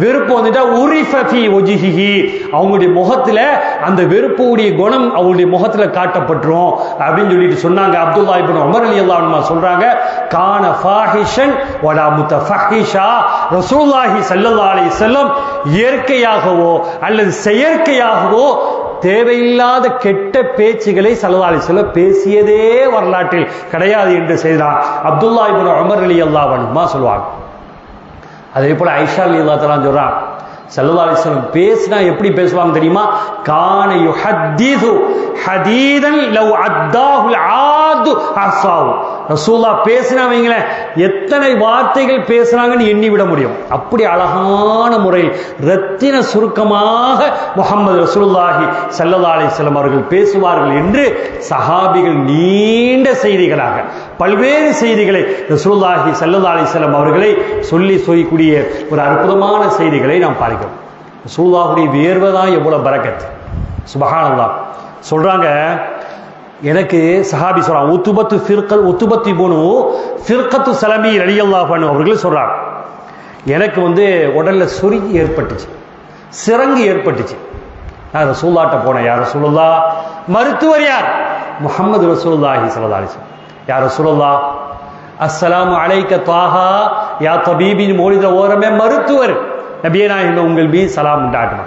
வெறுப்பு வந்துட்டா உரிஃப ஃபீ வஜ்ஹிஹி, அவங்களுடைய முகத்துல அந்த வெறுப்புடைய குணம் அவங்களுடைய முகத்துல காட்டப்பட்டுரும் அப்படின்னு சொல்லிட்டு சொன்னாங்க. அப்துல்லாஹ் இப்னு உமர் ரலியல்லாஹு அன்ஹு சொல்றாங்க, கான ஃபாஹிஷன் வலா முத்தஃபஹிஷா. ரசூலுல்லாஹி ஸல்லல்லாஹு அலைஹி வஸல்லம் இயற்கையாகவோ அல்லது செயற்கையாகவோ தேவையில்லாத கெட்ட பேச்சுகளை ஸல்லல்லாஹு அலைஹி வஸல்லம் பேசியதே வரலாற்றில் கிடையாது என்று செய்தார் அப்துல்லா இப்னு உமர் ரலியல்லாஹு அன்ஹுமா சொல்வாங்க. அதே போல ஐஷா ரலியல்லாஹு தஆலா சொல்றாங்க, ஸல்லல்லாஹு அலைஹி வஸல்லம் பேசினா எப்படி பேசுவாங்க தெரியுமா? கான யுஹத்தீது ஹதீதன் லவ் அத்தாஹுல் ஆது அஸாவு. ரசூலுல்லாஹ் பேசினாவங்களே எத்தனை வார்த்தைகள் பேசுறாங்கன்னு எண்ணி விட முடியும். அப்படி அழகான முறையில் ரத்தின சுருக்கமாக முஹம்மது ரசூலுல்லாஹி ஸல்லல்லாஹு அலைஹி வஸல்லம் அவர்கள் பேசுவார்கள் என்று சஹாபிகள் நீண்ட செய்திகளாக பல்வேறு செய்திகளை ரசூலுல்லாஹி ஸல்லல்லாஹு அலைஹி வஸல்லம் அவர்களை சொல்லி சொல்லக்கூடிய ஒரு அற்புதமான செய்திகளை நாம் பார்க்கிறோம். ரசூலுல்லாஹுடைய வியர்வை தான் எவ்வளவு பரக்கத். சுப்ஹானல்லாஹ். சொல்றாங்க, எனக்கு சஹாபி சொல்றாங்க, உத்துபத்தி போனு ஃபிர்கத்து ஸலமி ரலியல்லாஹு அன்ஹு அவர்கள் சொல்றாங்க, எனக்கு உடல்ல சொறி ஏற்பட்டுச்சு, சிரங்கு ஏற்பட்டுச்சு. நான் ரசூலுல்லாஹ்ட்ட போனேன். யார் ரசூலுல்லாஹ்? மருத்துவர் யார்? முஹம்மது ரசூலுல்லாஹி ஸல்லல்லாஹு அலைஹி வஸல்லம். யார் ரசூலுல்லாஹ்? அஸ்ஸலாமு அலைக்க தாஹா யா தபீபின் மௌலித ஓரமே மருத்துவர் நபியே நாயகம் உங்கள் மீது சலாம் உண்டாட்டுமா.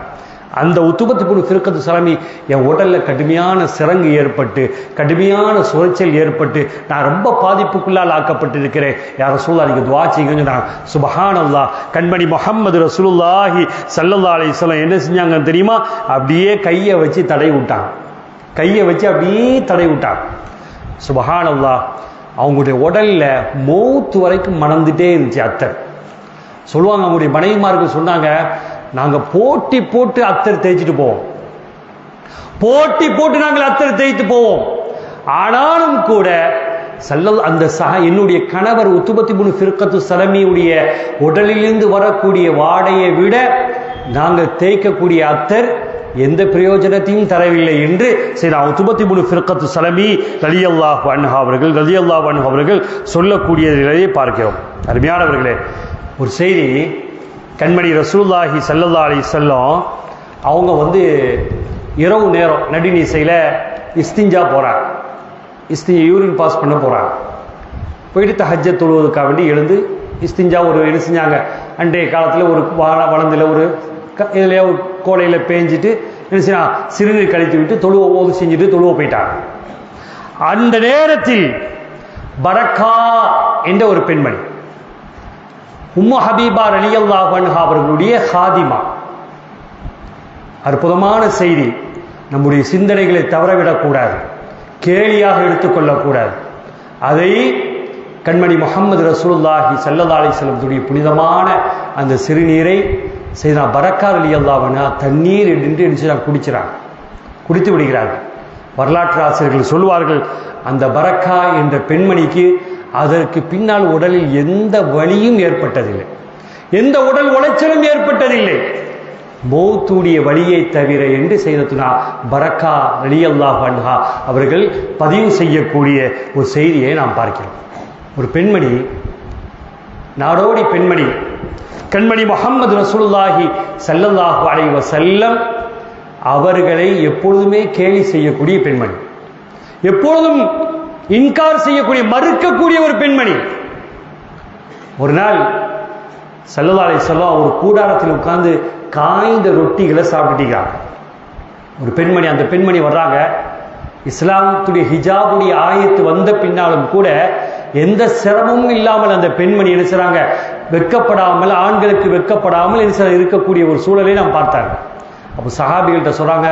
அந்த உத்துபத்தி புல் ஃபிர்கத்து ஸலமி என் உடல்ல கடுமையான சிரங்கு ஏற்பட்டு கடுமையான சுரைச்சல் ஏற்பட்டு நான் ரொம்ப பாதிப்புக்குள்ளால் ஆக்கப்பட்டிருக்கிறேன். யார் ரசூலுல்லாஹ் நீங்க துஆ செய்யுங்க. நான் சுப்ஹானல்லாஹ். கண்மணி முஹம்மது ரசூலுல்லாஹி ஸல்லல்லாஹு அலைஹி வஸல்லம் என்ன செஞ்சாங்க தெரியுமா? அப்படியே கையை வச்சு தடவி விட்டாங்க. கையை வச்சு அப்படியே தடவி விட்டாங்க. சுப்ஹானல்லாஹ். அவங்களுடைய உடல்ல மௌத் வரைக்கும் மணந்துட்டே இருந்துச்சு அத்தர். சொல்லுவாங்க, அவங்களுடைய மனைவிமார்கள் சொன்னாங்க, நாங்க போட்டி போட்டு அத்தர் தேய்ச்சிட்டு போவோம், போட்டி போட்டு நாங்கள் அத்தர் தேய்த்து போவோம். ஆனாலும் கூட அந்த என்னுடைய கணவர் உத்துபத்தி புல் ஃபிர்கத்து ஸலமியுடைய உடலிலிருந்து வரக்கூடிய வாடையை விட நாங்கள் தேய்க்கக்கூடிய அத்தர் எந்த பிரயோஜனத்தையும் தரவில்லை என்று உத்துபத்தி புல் ஃபிர்கத்து ஸலமி ரலியல்லாஹு அன்ஹு அவர்கள் சொல்லக்கூடியதை பார்க்கிறோம். அருமையானவர்களே, ஒரு செய்தி, கண்மணி ரசூலுல்லாஹி ஸல்லல்லாஹு அலைஹி வஸல்லம் அவங்க இரவு நேரம் நடுநிசையில் இஸ்திஞ்சா போகிறாங்க, யூரின் பாஸ் பண்ண போகிறாங்க. போயிட்டு தஹஜ்ஜத் தொழுவதற்காக வேண்டி எழுந்து இஸ்திஞ்சா என்ன செஞ்சாங்க, அன்றைய காலத்தில் ஒரு வளந்தில் ஒரு இதுலையா ஒரு கோடையில் பேஞ்சிட்டு என்ன செய்யலாம், சிறுநீர் கழித்து விட்டு தொழுவ செஞ்சுட்டு தொழுவ போயிட்டாங்க. அந்த நேரத்தில் பரக்கா என்ற ஒரு பெண்மணி, உம்மு ஹபீபா ரலியல்லாஹு அன்ஹா அவர்களுடைய ஹாதிமா. அற்புதமான செய்தி. நம்முடைய சிந்தனைகளை தவறவிடக்கூடாது, கேலியாக எடுத்துக்கொள்ளக்கூடாது. அதை கண்மணி முஹம்மது ரசூலுல்லாஹி ஸல்லல்லாஹு அலைஹி வஸல்லம் புனிதமான அந்த சிறுநீரை செய்தா பரக்கா ரலியல்லாஹு அன்ஹா தண்ணீர் என்று குடிக்கிறாங்க, குடித்து விடுகிறார்கள். வரலாற்று ஆசிரியர்கள் சொல்வார்கள், அந்த பரக்கா என்ற பெண்மணிக்கு அதற்கு பின்னால் உடலில் எந்த வலியும் ஏற்பட்டதில்லை, எந்த உடல் உளைச்சலும் ஏற்பட்டதில்லை, மௌத்துடைய வலியை தவிர என்று செய்ததுனா பரக்கா ரலியல்லாஹு அன்ஹா அவர்கள் பதிவு செய்யக்கூடிய ஒரு செய்தியை நாம் பார்க்கிறோம். ஒரு பெண்மணி, நாடோடி பெண்மணி, கண்மணி முஹம்மது ரசூலுல்லாஹி ஸல்லல்லாஹு அலைஹி வஸல்லம் அவர்களை எப்பொழுதுமே கேலி செய்யக்கூடிய பெண்மணி, எப்பொழுதும் இன்கார் செய்யக்கூடிய மறுக்கக்கூடிய ஒரு பெண்மணி. ஒரு நாள் ஸல்லல்லாஹு அலைஹி வஸல்லம் ஒரு கூடாரத்தில் உட்கார்ந்து காய்ந்த ரொட்டிகளை சாப்பிட்டுட்டாங்க. ஒரு பெண்மணி, அந்த பெண்மணி வர்றாங்க. இஸ்லாமுடைய ஹிஜாபுடைய ஆயத்து வந்த பின்னாலும் கூட எந்த சிரமமும் இல்லாமல் அந்த பெண்மணி என்ன செய்றாங்க, வெட்கப்படாமல், ஆண்களுக்கு வெட்கப்படாமல் என்ன இருக்கக்கூடிய ஒரு சூழலை நாம் பார்த்தாங்க. அப்போ சஹாபிகள்கிட்ட சொல்றாங்க,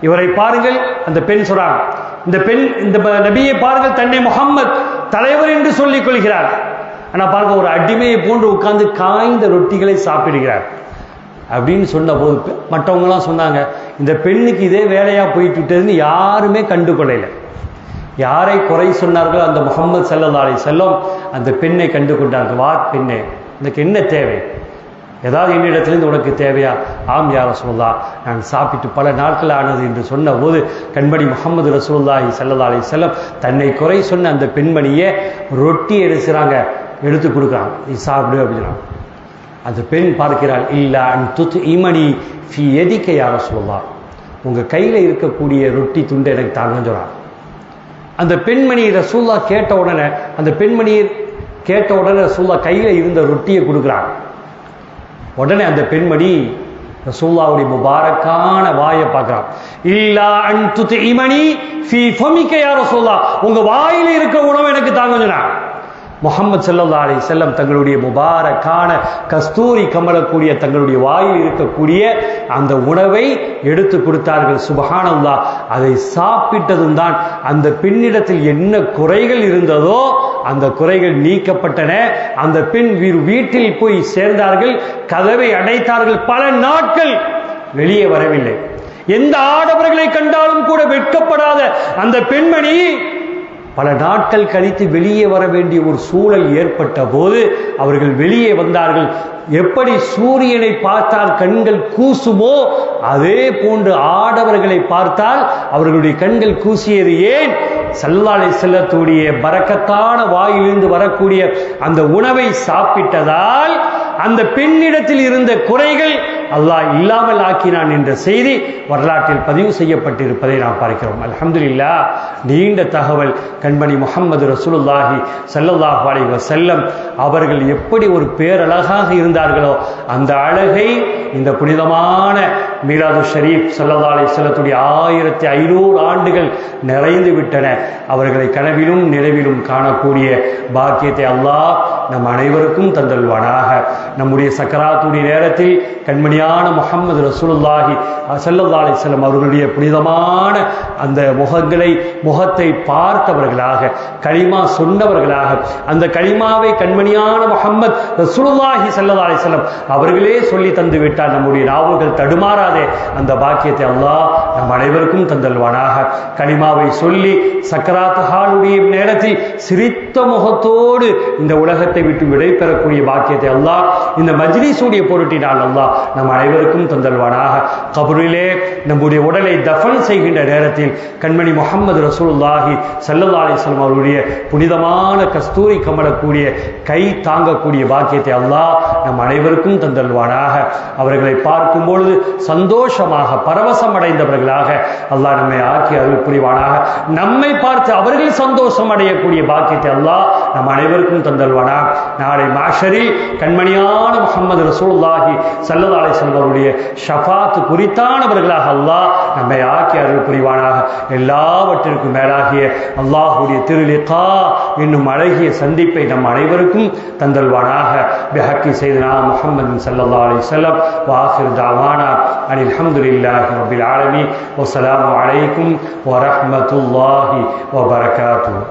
இவரை பாருங்கள். அந்த பெண் சொல்றாங்க, இந்த பெண் இந்த நபியை பாருங்கள், தன்னை முஹம்மது தலைவர் என்று சொல்லிக் கொள்கிறார். ஆனா பாருங்க, ஒரு அடிமையை போன்று உட்கார்ந்து காய்ந்த ரொட்டிகளை சாப்பிடுகிறார் அப்படின்னு சொன்ன போது மற்றவங்கலாம் சொன்னாங்க, இந்த பெண்ணுக்கு இதே வேலையா போயிட்டு விட்டதுன்னு யாருமே கண்டுகொள்ளல. யாரை குறை சொன்னார்கள், அந்த முஹம்மது ஸல்லல்லாஹு அலைஹி வஸல்லம் அந்த பெண்ணை கண்டு கொண்டார்கள். வா பெண்ணே, உனக்கு என்ன தேவை, ஏதாவது என்னிடத்திலிருந்து உனக்கு தேவையா? ஆம் யா ரசூலுல்லாஹ், நான் சாப்பிட்டு பல நாட்கள் ஆனது என்று சொன்ன போது கண்மணி முஹம்மது ரசூலுல்லாஹி ஸல்லல்லாஹு அலைஹி வஸல்லம் தன்னை குறை சொன்ன அந்த பெண்மணியை ரொட்டி எடுக்கிறாங்க, எடுத்து கொடுக்குறாங்க, நீ சாப்பிடு அப்படின்னா. அந்த பெண் பார்க்கிறாள், இல்ல அன் துத்இமனி ஃபீ யதிக யா ரசூலுல்லாஹ், உங்க கையில இருக்கக்கூடிய ரொட்டி துண்டை எனக்கு தாங்கன்னு சொல்றாங்க. அந்த பெண்மணி ரசூலுல்லாஹ் கேட்ட உடனே, அந்த பெண்மணி கேட்ட உடனே ரசூலுல்லாஹ் கையில இருந்த ரொட்டியை கொடுக்குறாங்க. உடனே அந்த பெண்மணி ரசூலுல்லாஹ்வுடைய முபாரக்கான வாயை பார்க்கிறான். இல்லா அன் துத்இமனி ஃபீ ஃபமிக யா ரசூலுல்லாஹ், உங்க வாயில இருக்கிற உணவு எனக்கு தாங்க சொன்னாங்க. முஹம்மது ஸல்லல்லாஹு அலைஹி வஸல்லம் தங்களுடைய முபாரக்கான கஸ்தூரி கமலக்கூடிய தங்களுடைய வாயில் இருக்கக்கூடிய அந்த உணவை எடுத்து கொடுத்தார்கள். சுப்ஹானல்லாஹ். அதை சாப்பிட்டதும் தான் அந்த பெண்ணிடத்தில் என்ன குறைகள் இருந்ததோ அந்த குறைகள் நீக்கப்பட்டன. அந்த பெண் வீட்டில் போய் சேர்ந்தார்கள், கதவை அடைத்தார்கள். பல நாட்கள் வெளியே வரவில்லை. எந்த ஆடவர்களை கண்டாலும் கூட வெட்கப்படாத அந்த பெண்மணி பல நாட்கள் கழித்து வெளியே வர வேண்டிய ஒரு சூழல் ஏற்பட்ட போது அவர்கள் வெளியே வந்தார்கள். எப்படி சூரியனை பார்த்தால் கண்கள் கூசுமோ அதே போன்று ஆடவர்களை பார்த்தால் அவர்களுடைய கண்கள் கூசியது. ஏன்? ஸல்லல்லாஹு அலைஹி வஸல்லத்துடைய பரக்கத்தான வாயிலிருந்து வரக்கூடிய அந்த உணவை சாப்பிட்டதால் அந்த பெண்ணிடத்தில் இருந்த குறைகள் அல்லாஹ் இல்லாமல் ஆக்கினான் என்ற செய்தி வரலாற்றில் பதிவு செய்யப்பட்டிருப்பதை நாம் பார்க்கிறோம். அல்ஹம்துலில்லாஹ். நீண்ட தகவல். கண்மணி முஹம்மது ரசூலுல்லாஹி ஸல்லல்லாஹு அலைஹி வஸல்லம் அவர்கள் எப்படி ஒரு பேரழகாக இருந்தார்களோ அந்த அழகை இந்த புனிதமான மீலாது ஷரீஃப் ஸல்லல்லாஹு அலைஹி வஸல்லத்துடைய 1500 ஆண்டுகள் நிறைந்து விட்டன. அவர்களை கனவிலும் நினைவிலும் காணக்கூடிய பாக்கியத்தை அல்லாஹ் நம் அனைவருக்கும் தந்தல்வானாக. நம்முடைய சக்கராத்துடைய நேரத்தில் கண்மணியான முஹம்மது ரசூலுல்லாஹி ஸல்லல்லாஹு அலைஹி வஸல்லம் அவர்களுடைய புனிதமான அந்த முகத்தை பார்த்தவர்களாக, களிமா சொன்னவர்களாக, அந்த களிமாவை கண்மணியான முஹம்மது ரசூலுல்லாஹி ஸல்லல்லாஹு அலைஹி வஸல்லம் அவர்களே சொல்லி தந்து விட்டால் நம்முடைய நாவுகள் தடுமாறாதே. அந்த பாக்கியத்தை அல்லாஹ் நம் அனைவருக்கும் தந்தல்வானாக. களிமாவை சொல்லி சக்கராத் ஹாலுடைய நேரத்தில் சிரித்த முகத்தோடு இந்த உலகத்தை விட்டு விடை பெறக்கூடிய பாக்கியத்தை அல்லாஹ் இந்த மஜ்லிஸுடைய பொருட்டினால் அல்லாஹ் நம் அனைவருக்கும் தந்தல்வானாக. கபரிலே நம்முடைய உடலை தஃபன் செய்கின்ற நேரத்தில் கண்மணி முஹம்மது ரசூலுல்லாஹி ஸல்லல்லாஹு அலைஹி வஸல்லம் அவருடைய புனிதமான கஸ்தூரி கமலக்கூடிய கை தாங்கக்கூடிய பாக்கியத்தை அல்லாஹ் நம் அனைவருக்கும் தந்தல்வானாக. அவர்களை பார்க்கும் பொழுது சந்தோஷமாக பரவசம் அடைந்தவர்களாக அல்லாஹ் நம்மை ஆக்கி அருள் புரிவானாக. நம்மை பார்த்து அவர்கள் சந்தோஷம் அடையக்கூடிய பாக்கியத்தை அல்லாஹ் நம் அனைவருக்கும் தந்தல்வானாக. நாளை மாஷரில் கண்மணியான முஹம்மது ரசூலுல்லாஹி ஸல்லல்லாஹு அலைஹி வஸல்லம் அவருடைய ஷஃபாத் குறித்தானவர்களாக அல்லாஹ் நம்மை ஆக்கி அருள் புரிவானாக. எல்லாவற்றிற்கும் மேலாகிய அல்லாஹ்வுடைய திருலிகா என்னும் அழகிய சந்திப்பை நம் அனைவருக்கும் தந்தல்வானாக. பிஹக்கி சையதுனா முஹம்மது ஸல்லல்லாஹு அலைஹி வஸல்லம் வ ஆகிரு தஅவானா அனில் ஹம்துலில்லாஹி ரப்பில் ஆலமீன். வஸ்ஸலாமு அலைக்கும் வ ரஹ்மத்துல்லாஹி வ பரகாத்துஹு.